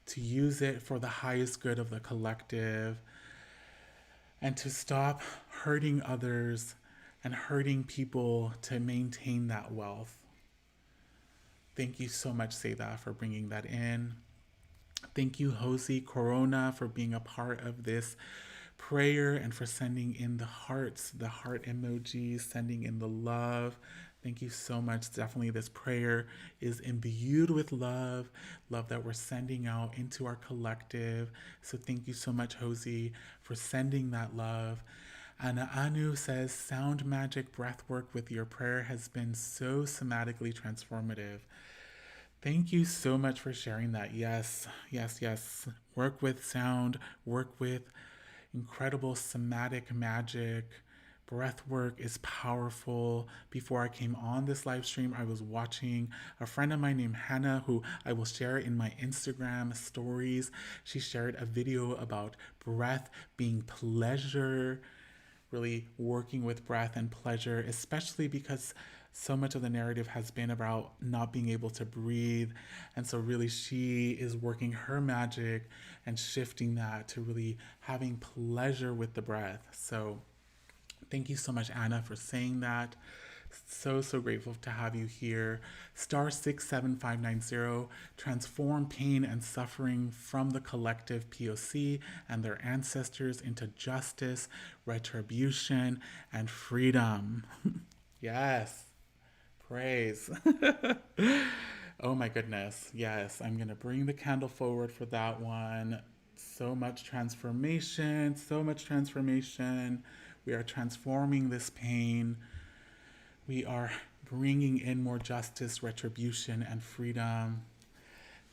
to use it for the highest good of the collective, and to stop hurting others and hurting people to maintain that wealth. Thank you so much, Seda, for bringing that in. Thank you, Josie Corona, for being a part of this prayer and for sending in the hearts, the heart emojis, sending in the love. Thank you so much. Definitely, this prayer is imbued with love, love that we're sending out into our collective. So, thank you so much, Josie, for sending that love. Anna Anu says, sound magic breath work with your prayer has been so somatically transformative. Thank you so much for sharing that. Yes, yes, yes. Work with sound, work with incredible somatic magic. Breath work is powerful. Before I came on this live stream, I was watching a friend of mine named Hannah, who I will share in my Instagram stories. She shared a video about breath being pleasure, really working with breath and pleasure, especially because so much of the narrative has been about not being able to breathe. And so, really, she is working her magic and shifting that to really having pleasure with the breath. So, thank you so much, Anna, for saying that. So grateful to have you here. Star 67590, transform pain and suffering from the collective POC and their ancestors into justice, retribution, and freedom. Yes, praise. Oh my goodness. Yes, I'm going to bring the candle forward for that one. So much transformation, so much transformation. We are transforming this pain. We are bringing in more justice, retribution, and freedom.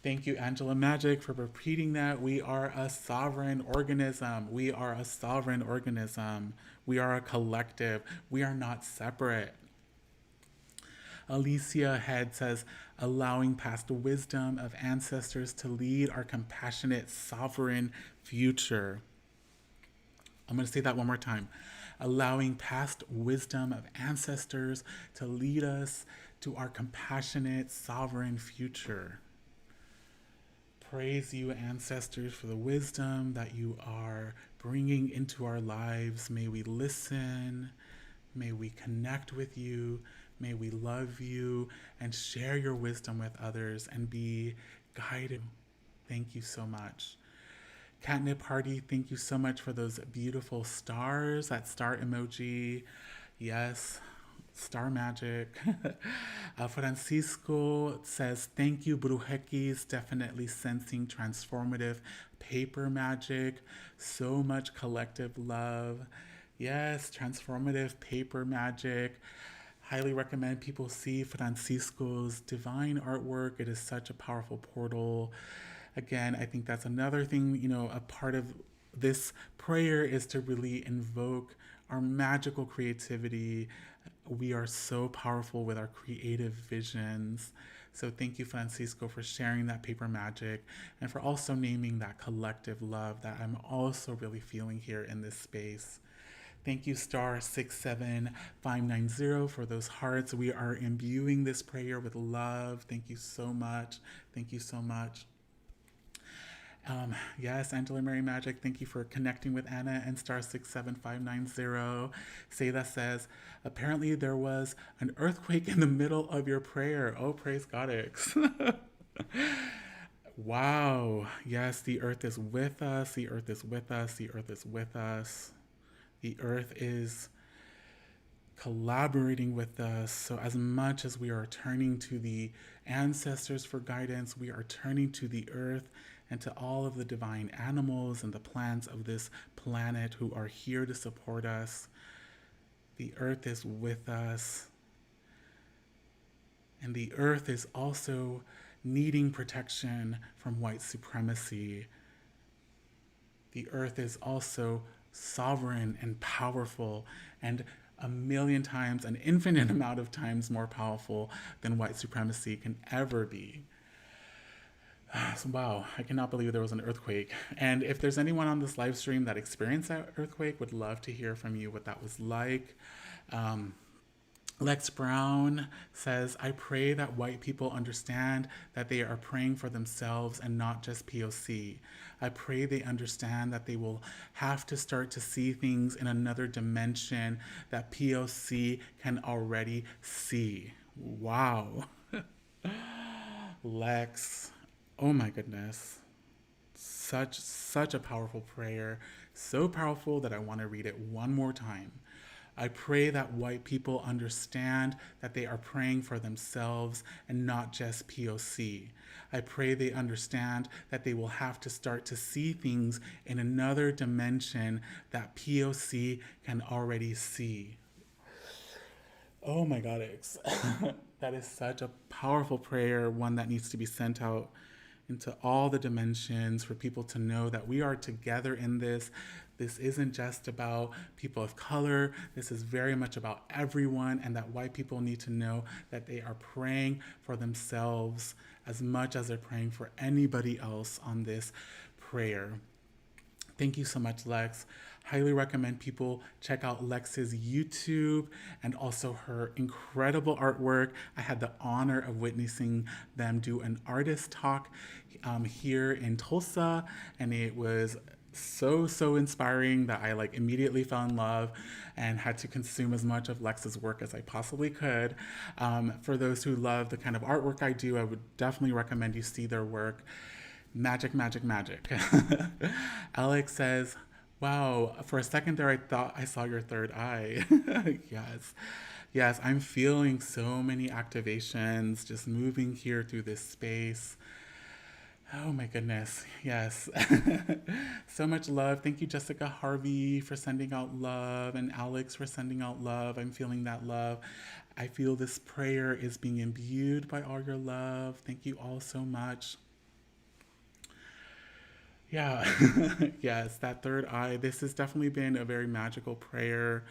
Thank you, Angela Magic, for repeating that. We are a sovereign organism. We are a sovereign organism. We are a collective. We are not separate. Alicia Head says, allowing past wisdom of ancestors to lead our compassionate, sovereign future. I'm going to say that one more time. Allowing past wisdom of ancestors to lead us to our compassionate, sovereign future. Praise you, ancestors, for the wisdom that you are bringing into our lives. May we listen. May we connect with you. May we love you and share your wisdom with others and be guided. Thank you so much. Catnip Party, thank you so much for those beautiful stars, that star emoji. Yes, star magic. Francisco says, thank you, Brujequis, definitely sensing transformative paper magic. So much collective love. Yes, transformative paper magic. Highly recommend people see Francisco's divine artwork. It is such a powerful portal. Again, I think that's another thing, a part of this prayer is to really invoke our magical creativity. We are so powerful with our creative visions. So thank you, Francisco, for sharing that paper magic and for also naming that collective love that I'm also really feeling here in this space. Thank you, Star 67590, for those hearts. We are imbuing this prayer with love. Thank you so much. Thank you so much. Yes, Angela Mary Magic, thank you for connecting with Anna and Star 67590. Seda says, apparently there was an earthquake in the middle of your prayer. Oh, praise Goddess. Wow. Yes, the earth is with us. The earth is with us. The earth is with us. The earth is collaborating with us. So, as much as we are turning to the ancestors for guidance, we are turning to the earth and to all of the divine animals and the plants of this planet who are here to support us. The earth is with us, and the earth is also needing protection from white supremacy. The earth is also sovereign and powerful and a million times, an infinite amount of times more powerful than white supremacy can ever be. So, wow, I cannot believe there was an earthquake. And if there's anyone on this live stream that experienced that earthquake, would love to hear from you what that was like. Um, Lex Brown says, I pray that white people understand that they are praying for themselves and not just POC. I pray they understand that they will have to start to see things in another dimension that POC can already see. Wow. Lex, oh my goodness. Such a powerful prayer. So powerful that I want to read it one more time. I pray that white people understand that they are praying for themselves and not just POC. I pray they understand that they will have to start to see things in another dimension that POC can already see. Oh my God, X. That is such a powerful prayer, one that needs to be sent out into all the dimensions for people to know that we are together in this. This isn't just about people of color. This is very much about everyone, and that white people need to know that they are praying for themselves as much as they're praying for anybody else on this prayer. Thank you so much, Lex. Highly recommend people check out Lex's YouTube and also her incredible artwork. I had the honor of witnessing them do an artist talk here in Tulsa, and it was so inspiring that I immediately fell in love and had to consume as much of Lex's work as I possibly could. For those who love the kind of artwork I do, I would definitely recommend you see their work. Magic. Alex says, wow, for a second there I thought I saw your third eye. Yes, I'm feeling so many activations just moving here through this space. Oh my goodness, yes. So much love. Thank you, Jessica Harvey, for sending out love, and Alex for sending out love. I'm feeling that love. I feel this prayer is being imbued by all your love. Thank you all so much. Yeah, yes, that third eye. This has definitely been a very magical prayer.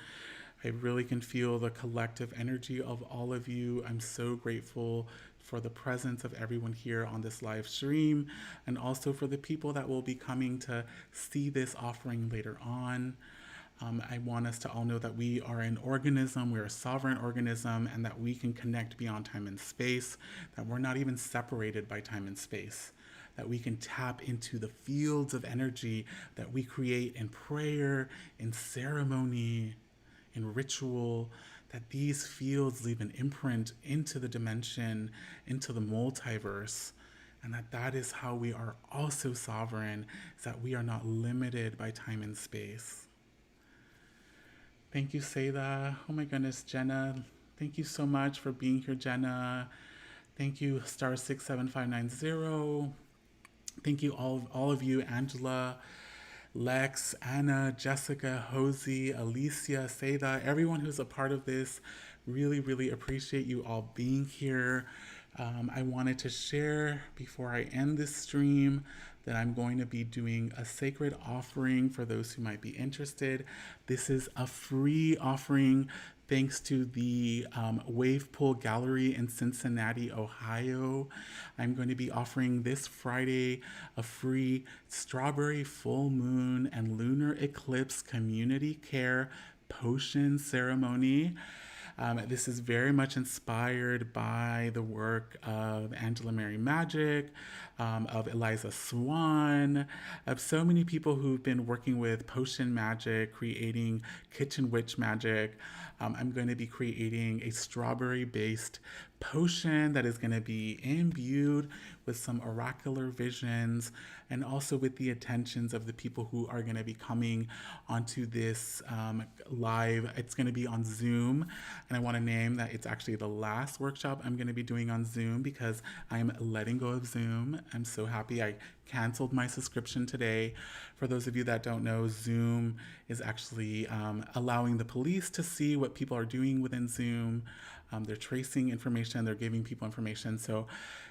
I really can feel the collective energy of all of you. I'm so grateful for the presence of everyone here on this live stream, and also for the people that will be coming to see this offering later on. I want us to all know that we are an organism, we're a sovereign organism, and that we can connect beyond time and space, that we're not even separated by time and space, that we can tap into the fields of energy that we create in prayer, in ceremony, in ritual, that these fields leave an imprint into the dimension, into the multiverse, and that is how we are also sovereign, is that we are not limited by time and space. Thank you, Seda. Oh my goodness, Jenna. Thank you so much for being here, Jenna. Thank you, star 67590. Thank you, all of you, Angela, Lex, Anna, Jessica, Hosey, Alicia, Seda, everyone who's a part of this. Really appreciate you all being here. I wanted to share before I end this stream that I'm going to be doing a sacred offering for those who might be interested. This is a free offering thanks to the Wave Pool Gallery in Cincinnati, Ohio. I'm going to be offering this Friday a free strawberry full moon and lunar eclipse community care potion ceremony. This is very much inspired by the work of Angela Mary Magic, of Eliza Swan, of so many people who've been working with potion magic, creating kitchen witch magic. I'm going to be creating a strawberry-based potion that is going to be imbued with some oracular visions and also with the attentions of the people who are going to be coming onto this live. It's going to be on Zoom, and I want to name that it's actually the last workshop I'm going to be doing on Zoom because I'm letting go of Zoom. I'm so happy I canceled my subscription today. For those of you that don't know, Zoom is actually allowing the police to see what people are doing within Zoom. They're tracing information, they're giving people information. So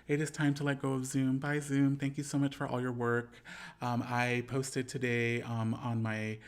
it is time to let go of Zoom. Bye, Zoom. Thank you so much for all your work. I posted today on my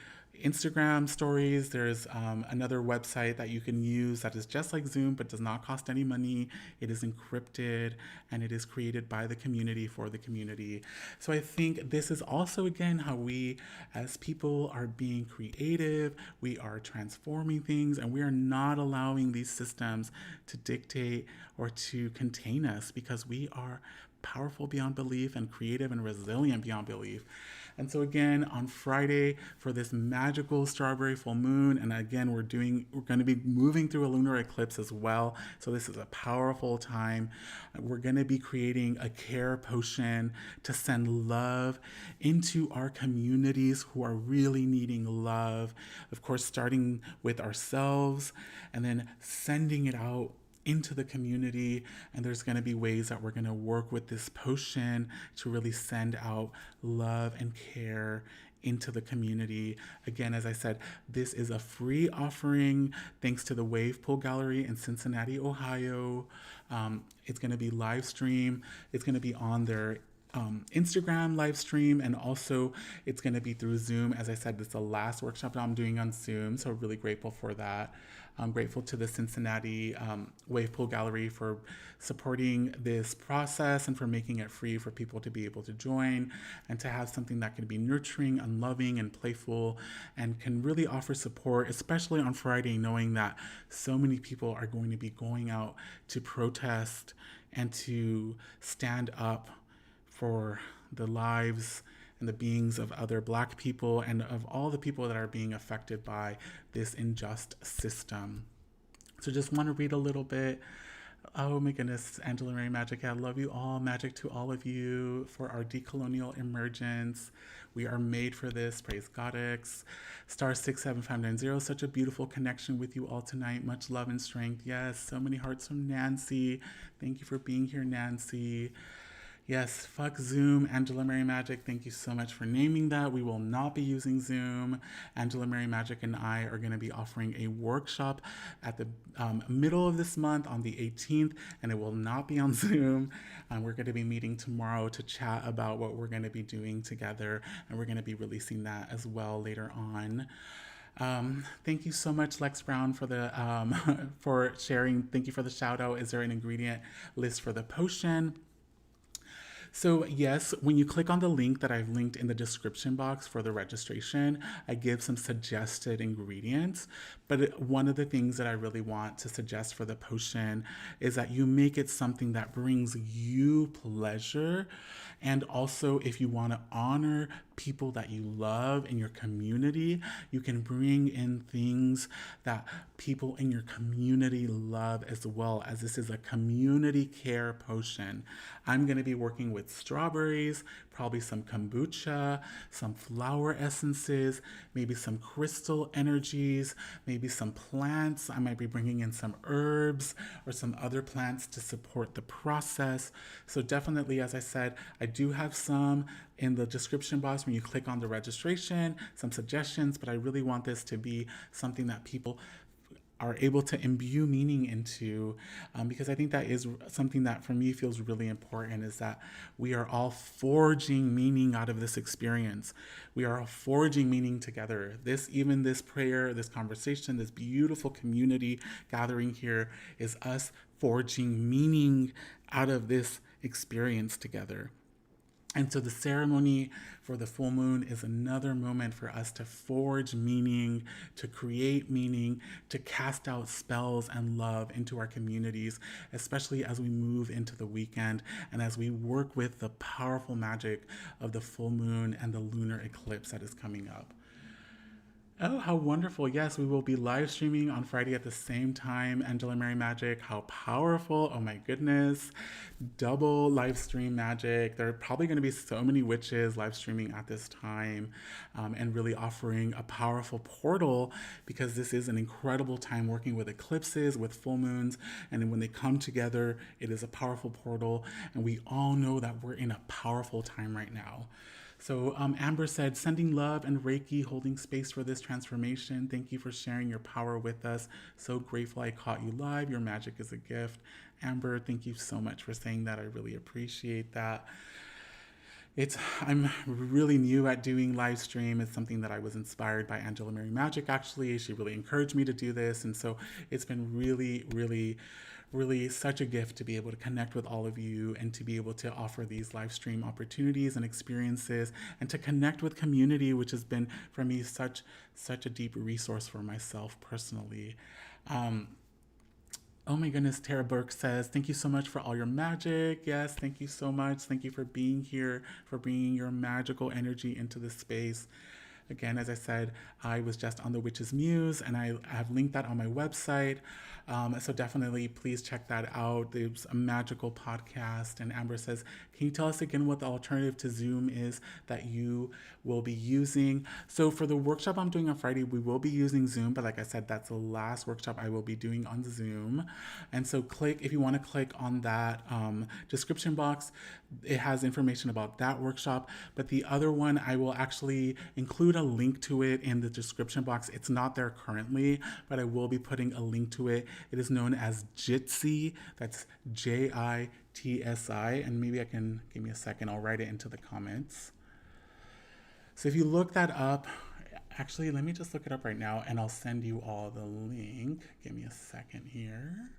Instagram stories. There's another website that you can use that is just like Zoom but does not cost any money. It is encrypted and it is created by the community for the community. So I think this is also, again, how we as people are being creative. We are transforming things and we are not allowing these systems to dictate or to contain us because we are powerful beyond belief and creative and resilient beyond belief. And so again, on Friday for this magical strawberry full moon, and again, we're going to be moving through a lunar eclipse as well. So this is a powerful time. We're going to be creating a care potion to send love into our communities who are really needing love. Of course, starting with ourselves and then sending it out into the community. And there's going to be ways that we're going to work with this potion to really send out love and care into the community. Again, as I said, this is a free offering thanks to the Wave Pool Gallery in Cincinnati, Ohio. It's going to be live stream. It's going to be on their Instagram live stream, and also it's going to be through Zoom. As I said, this is the last workshop that I'm doing on Zoom, so really grateful for that. I'm grateful to the Cincinnati Wave Pool Gallery for supporting this process and for making it free for people to be able to join and to have something that can be nurturing and loving and playful and can really offer support, especially on Friday, knowing that so many people are going to be going out to protest and to stand up for the lives and the beings of other Black people and of all the people that are being affected by this unjust system. So just want to read a little bit. Oh my goodness, Angela Mary Magic, I love you all. Magic to all of you for our decolonial emergence. We are made for this. Praise Goddess. Star 67590, such a beautiful connection with you all tonight. Much love and strength. Yes, so many hearts from Nancy. Thank you for being here, Nancy. Yes, fuck Zoom. Angela Mary Magic, thank you so much for naming that. We will not be using Zoom. Angela Mary Magic and I are going to be offering a workshop at the middle of this month on the 18th, and it will not be on Zoom. We're going to be meeting tomorrow to chat about what we're going to be doing together, and we're going to be releasing that as well later on. Thank you so much, Lex Brown, for the for sharing. Thank you for the shout out. Is there an ingredient list for the potion? So yes, when you click on the link that I've linked in the description box for the registration, I give some suggested ingredients. But one of the things that I really want to suggest for the potion is that you make it something that brings you pleasure. And also, if you want to honor people that you love in your community, you can bring in things that people in your community love as well, as this is a community care potion. I'm going to be working with strawberries, probably some kombucha, some flower essences, maybe some crystal energies, maybe some plants. I might be bringing in some herbs or some other plants to support the process. So definitely, as I said, I do have some in the description box when you click on the registration, some suggestions, but I really want this to be something that people are able to imbue meaning into, because I think that is something that for me feels really important, is that we are all forging meaning out of this experience. We are all forging meaning together. Even this prayer, this conversation, this beautiful community gathering here is us forging meaning out of this experience together. And so the ceremony for the full moon is another moment for us to forge meaning, to create meaning, to cast out spells and love into our communities, especially as we move into the weekend and as we work with the powerful magic of the full moon and the lunar eclipse that is coming up. Oh, how wonderful. Yes, we will be live streaming on Friday at the same time. Angela Mary Magic. How powerful. Oh my goodness. Double live stream magic. There are probably going to be so many witches live streaming at this time, and really offering a powerful portal, because this is an incredible time working with eclipses, with full moons. And when they come together, it is a powerful portal. And we all know that we're in a powerful time right now. So Amber said, sending love and Reiki, holding space for this transformation. Thank you for sharing your power with us. So grateful I caught you live. Your magic is a gift. Amber, thank you so much for saying that. I really appreciate that. I'm really new at doing live stream. It's something that I was inspired by Angela Mary Magic, actually. She really encouraged me to do this. And so it's been really, really, really such a gift to be able to connect with all of you and to be able to offer these live stream opportunities and experiences and to connect with community, which has been for me such a deep resource for myself personally. Um, Oh my goodness, Tara Burke says, thank you so much for all your magic. Yes, thank you so much. Thank you for being here, for bringing your magical energy into this space. Again, as I said, I was just on the Witch's Muse, and I have linked that on my website. So definitely please check that out. There's a magical podcast. And Amber says, can you tell us again what the alternative to Zoom is that you will be using? So for the workshop I'm doing on Friday, we will be using Zoom, but like I said, that's the last workshop I will be doing on Zoom. And so if you want to click on that description box, it has information about that workshop. But the other one, I will actually include a link to it in the description box. It's not there currently, but I will be putting a link to it. It is known as Jitsi. That's JITSI. And maybe give me a second, I'll write it into the comments. So if you look that up, actually, let me just look it up right now and I'll send you all the link. Give me a second here.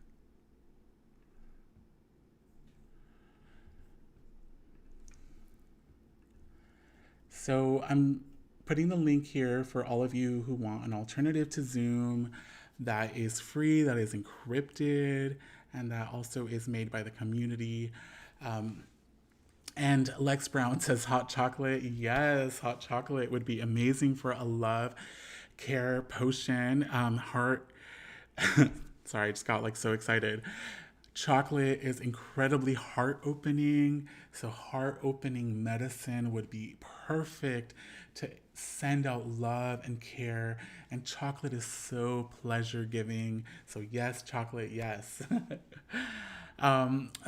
So I'm putting the link here for all of you who want an alternative to Zoom that is free, that is encrypted, and that also is made by the community. And Lex Brown says hot chocolate. Yes, hot chocolate would be amazing for a love care potion. Heart. Sorry, I just got like so excited. Chocolate is incredibly heart opening. So, heart opening medicine would be perfect to send out love and care. And chocolate is so pleasure giving. So, yes, chocolate, yes.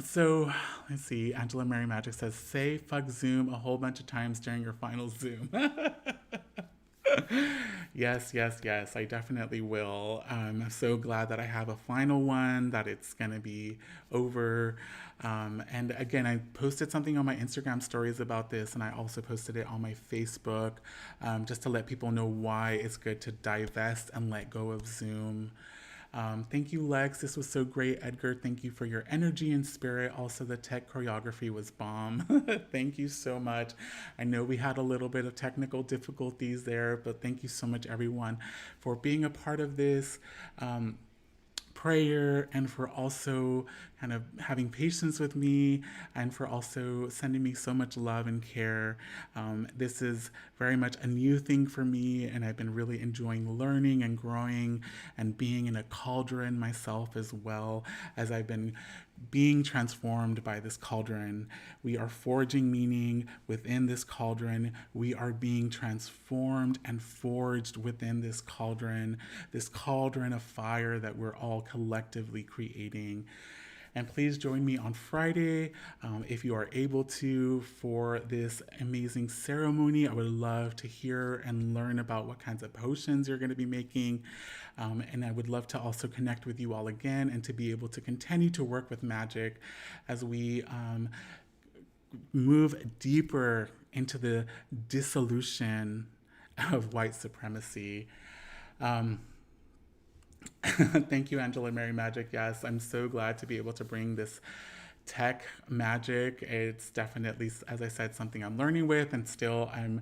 So let's see. Angela Mary Magic says, say fuck Zoom a whole bunch of times during your final Zoom. Yes, yes, yes, I definitely will. I'm so glad that I have a final one, that it's going to be over. And again, I posted something on my Instagram stories about this, and I also posted it on my Facebook, just to let people know why it's good to divest and let go of Zoom. Thank you, Lex. This was so great. Edgar, thank you for your energy and spirit. Also, the tech choreography was bomb. Thank you so much. I know we had a little bit of technical difficulties there, but thank you so much, everyone, for being a part of this. Prayer, and for also kind of having patience with me, and for also sending me so much love and care. This is very much a new thing for me, and I've been really enjoying learning and growing and being in a cauldron myself, as well as I've been being transformed by this cauldron. We are forging meaning within this cauldron. We are being transformed and forged within this cauldron of fire that we're all collectively creating. And please join me on Friday, if you are able to, for this amazing ceremony. I would love to hear and learn about what kinds of potions you're going to be making. And I would love to also connect with you all again, and to be able to continue to work with magic as we move deeper into the dissolution of white supremacy. Thank you, Angela Mary Magic. Yes, I'm so glad to be able to bring this tech magic. It's definitely, as I said, something I'm learning with, and still I'm,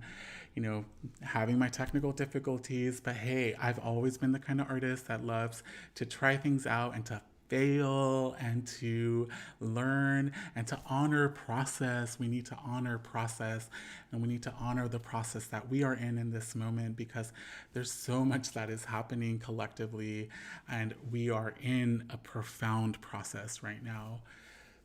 having my technical difficulties. But hey, I've always been the kind of artist that loves to try things out and to fail and to learn and to honor process. We need to honor process, and we need to honor the process that we are in this moment, because there's so much that is happening collectively, and we are in a profound process right now.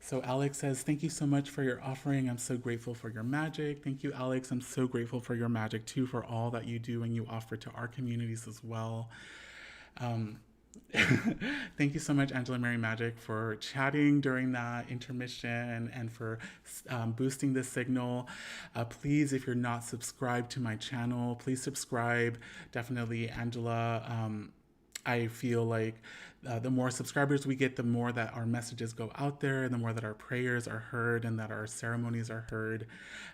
So Alex says, thank you so much for your offering. I'm so grateful for your magic. Thank you, Alex. I'm so grateful for your magic too, for all that you do and you offer to our communities as well. Um, Thank you so much, Angela Mary Magic, for chatting during that intermission and for boosting the signal. Please, if you're not subscribed to my channel, please subscribe. Definitely, Angela. I feel like the more subscribers we get, the more that our messages go out there, and the more that our prayers are heard and that our ceremonies are heard.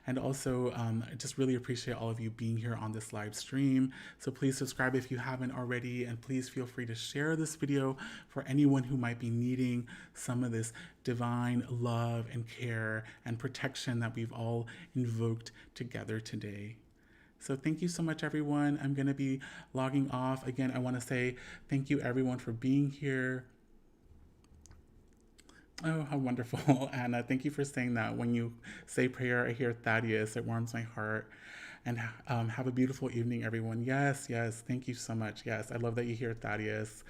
And also, I just really appreciate all of you being here on this live stream. So please subscribe if you haven't already, and please feel free to share this video for anyone who might be needing some of this divine love and care and protection that we've all invoked together today. So thank you so much, everyone. I'm going to be logging off. Again, I want to say thank you, everyone, for being here. Oh, how wonderful. Anna, thank you for saying that. When you say prayer, I hear Thaddeus. It warms my heart. And have a beautiful evening, everyone. Yes, yes. Thank you so much. Yes, I love that you hear Thaddeus.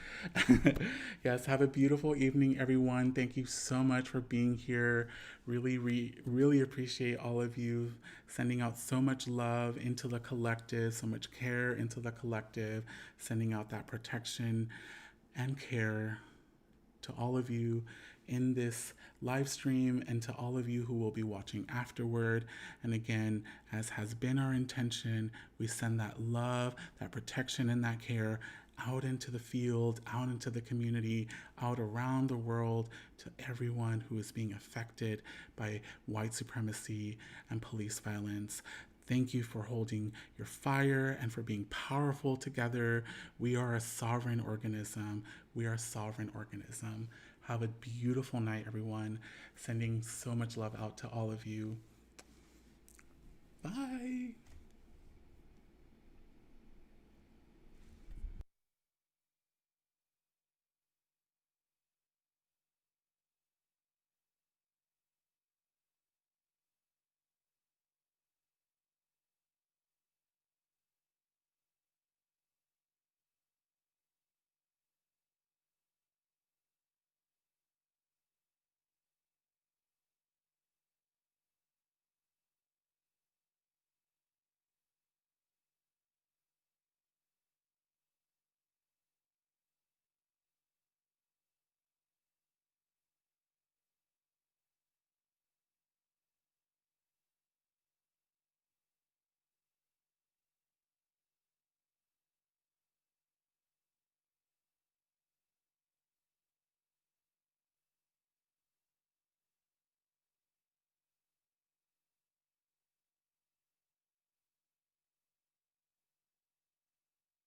Yes, have a beautiful evening, everyone. Thank you so much for being here. Really appreciate all of you sending out so much love into the collective, so much care into the collective, sending out that protection and care to all of you in this live stream and to all of you who will be watching afterward. And again, as has been our intention, we send that love, that protection, and that care out into the field, out into the community, out around the world, to everyone who is being affected by white supremacy and police violence. Thank you for holding your fire and for being powerful together. We are a sovereign organism. We are a sovereign organism. Have a beautiful night, everyone. Sending so much love out to all of you. Bye.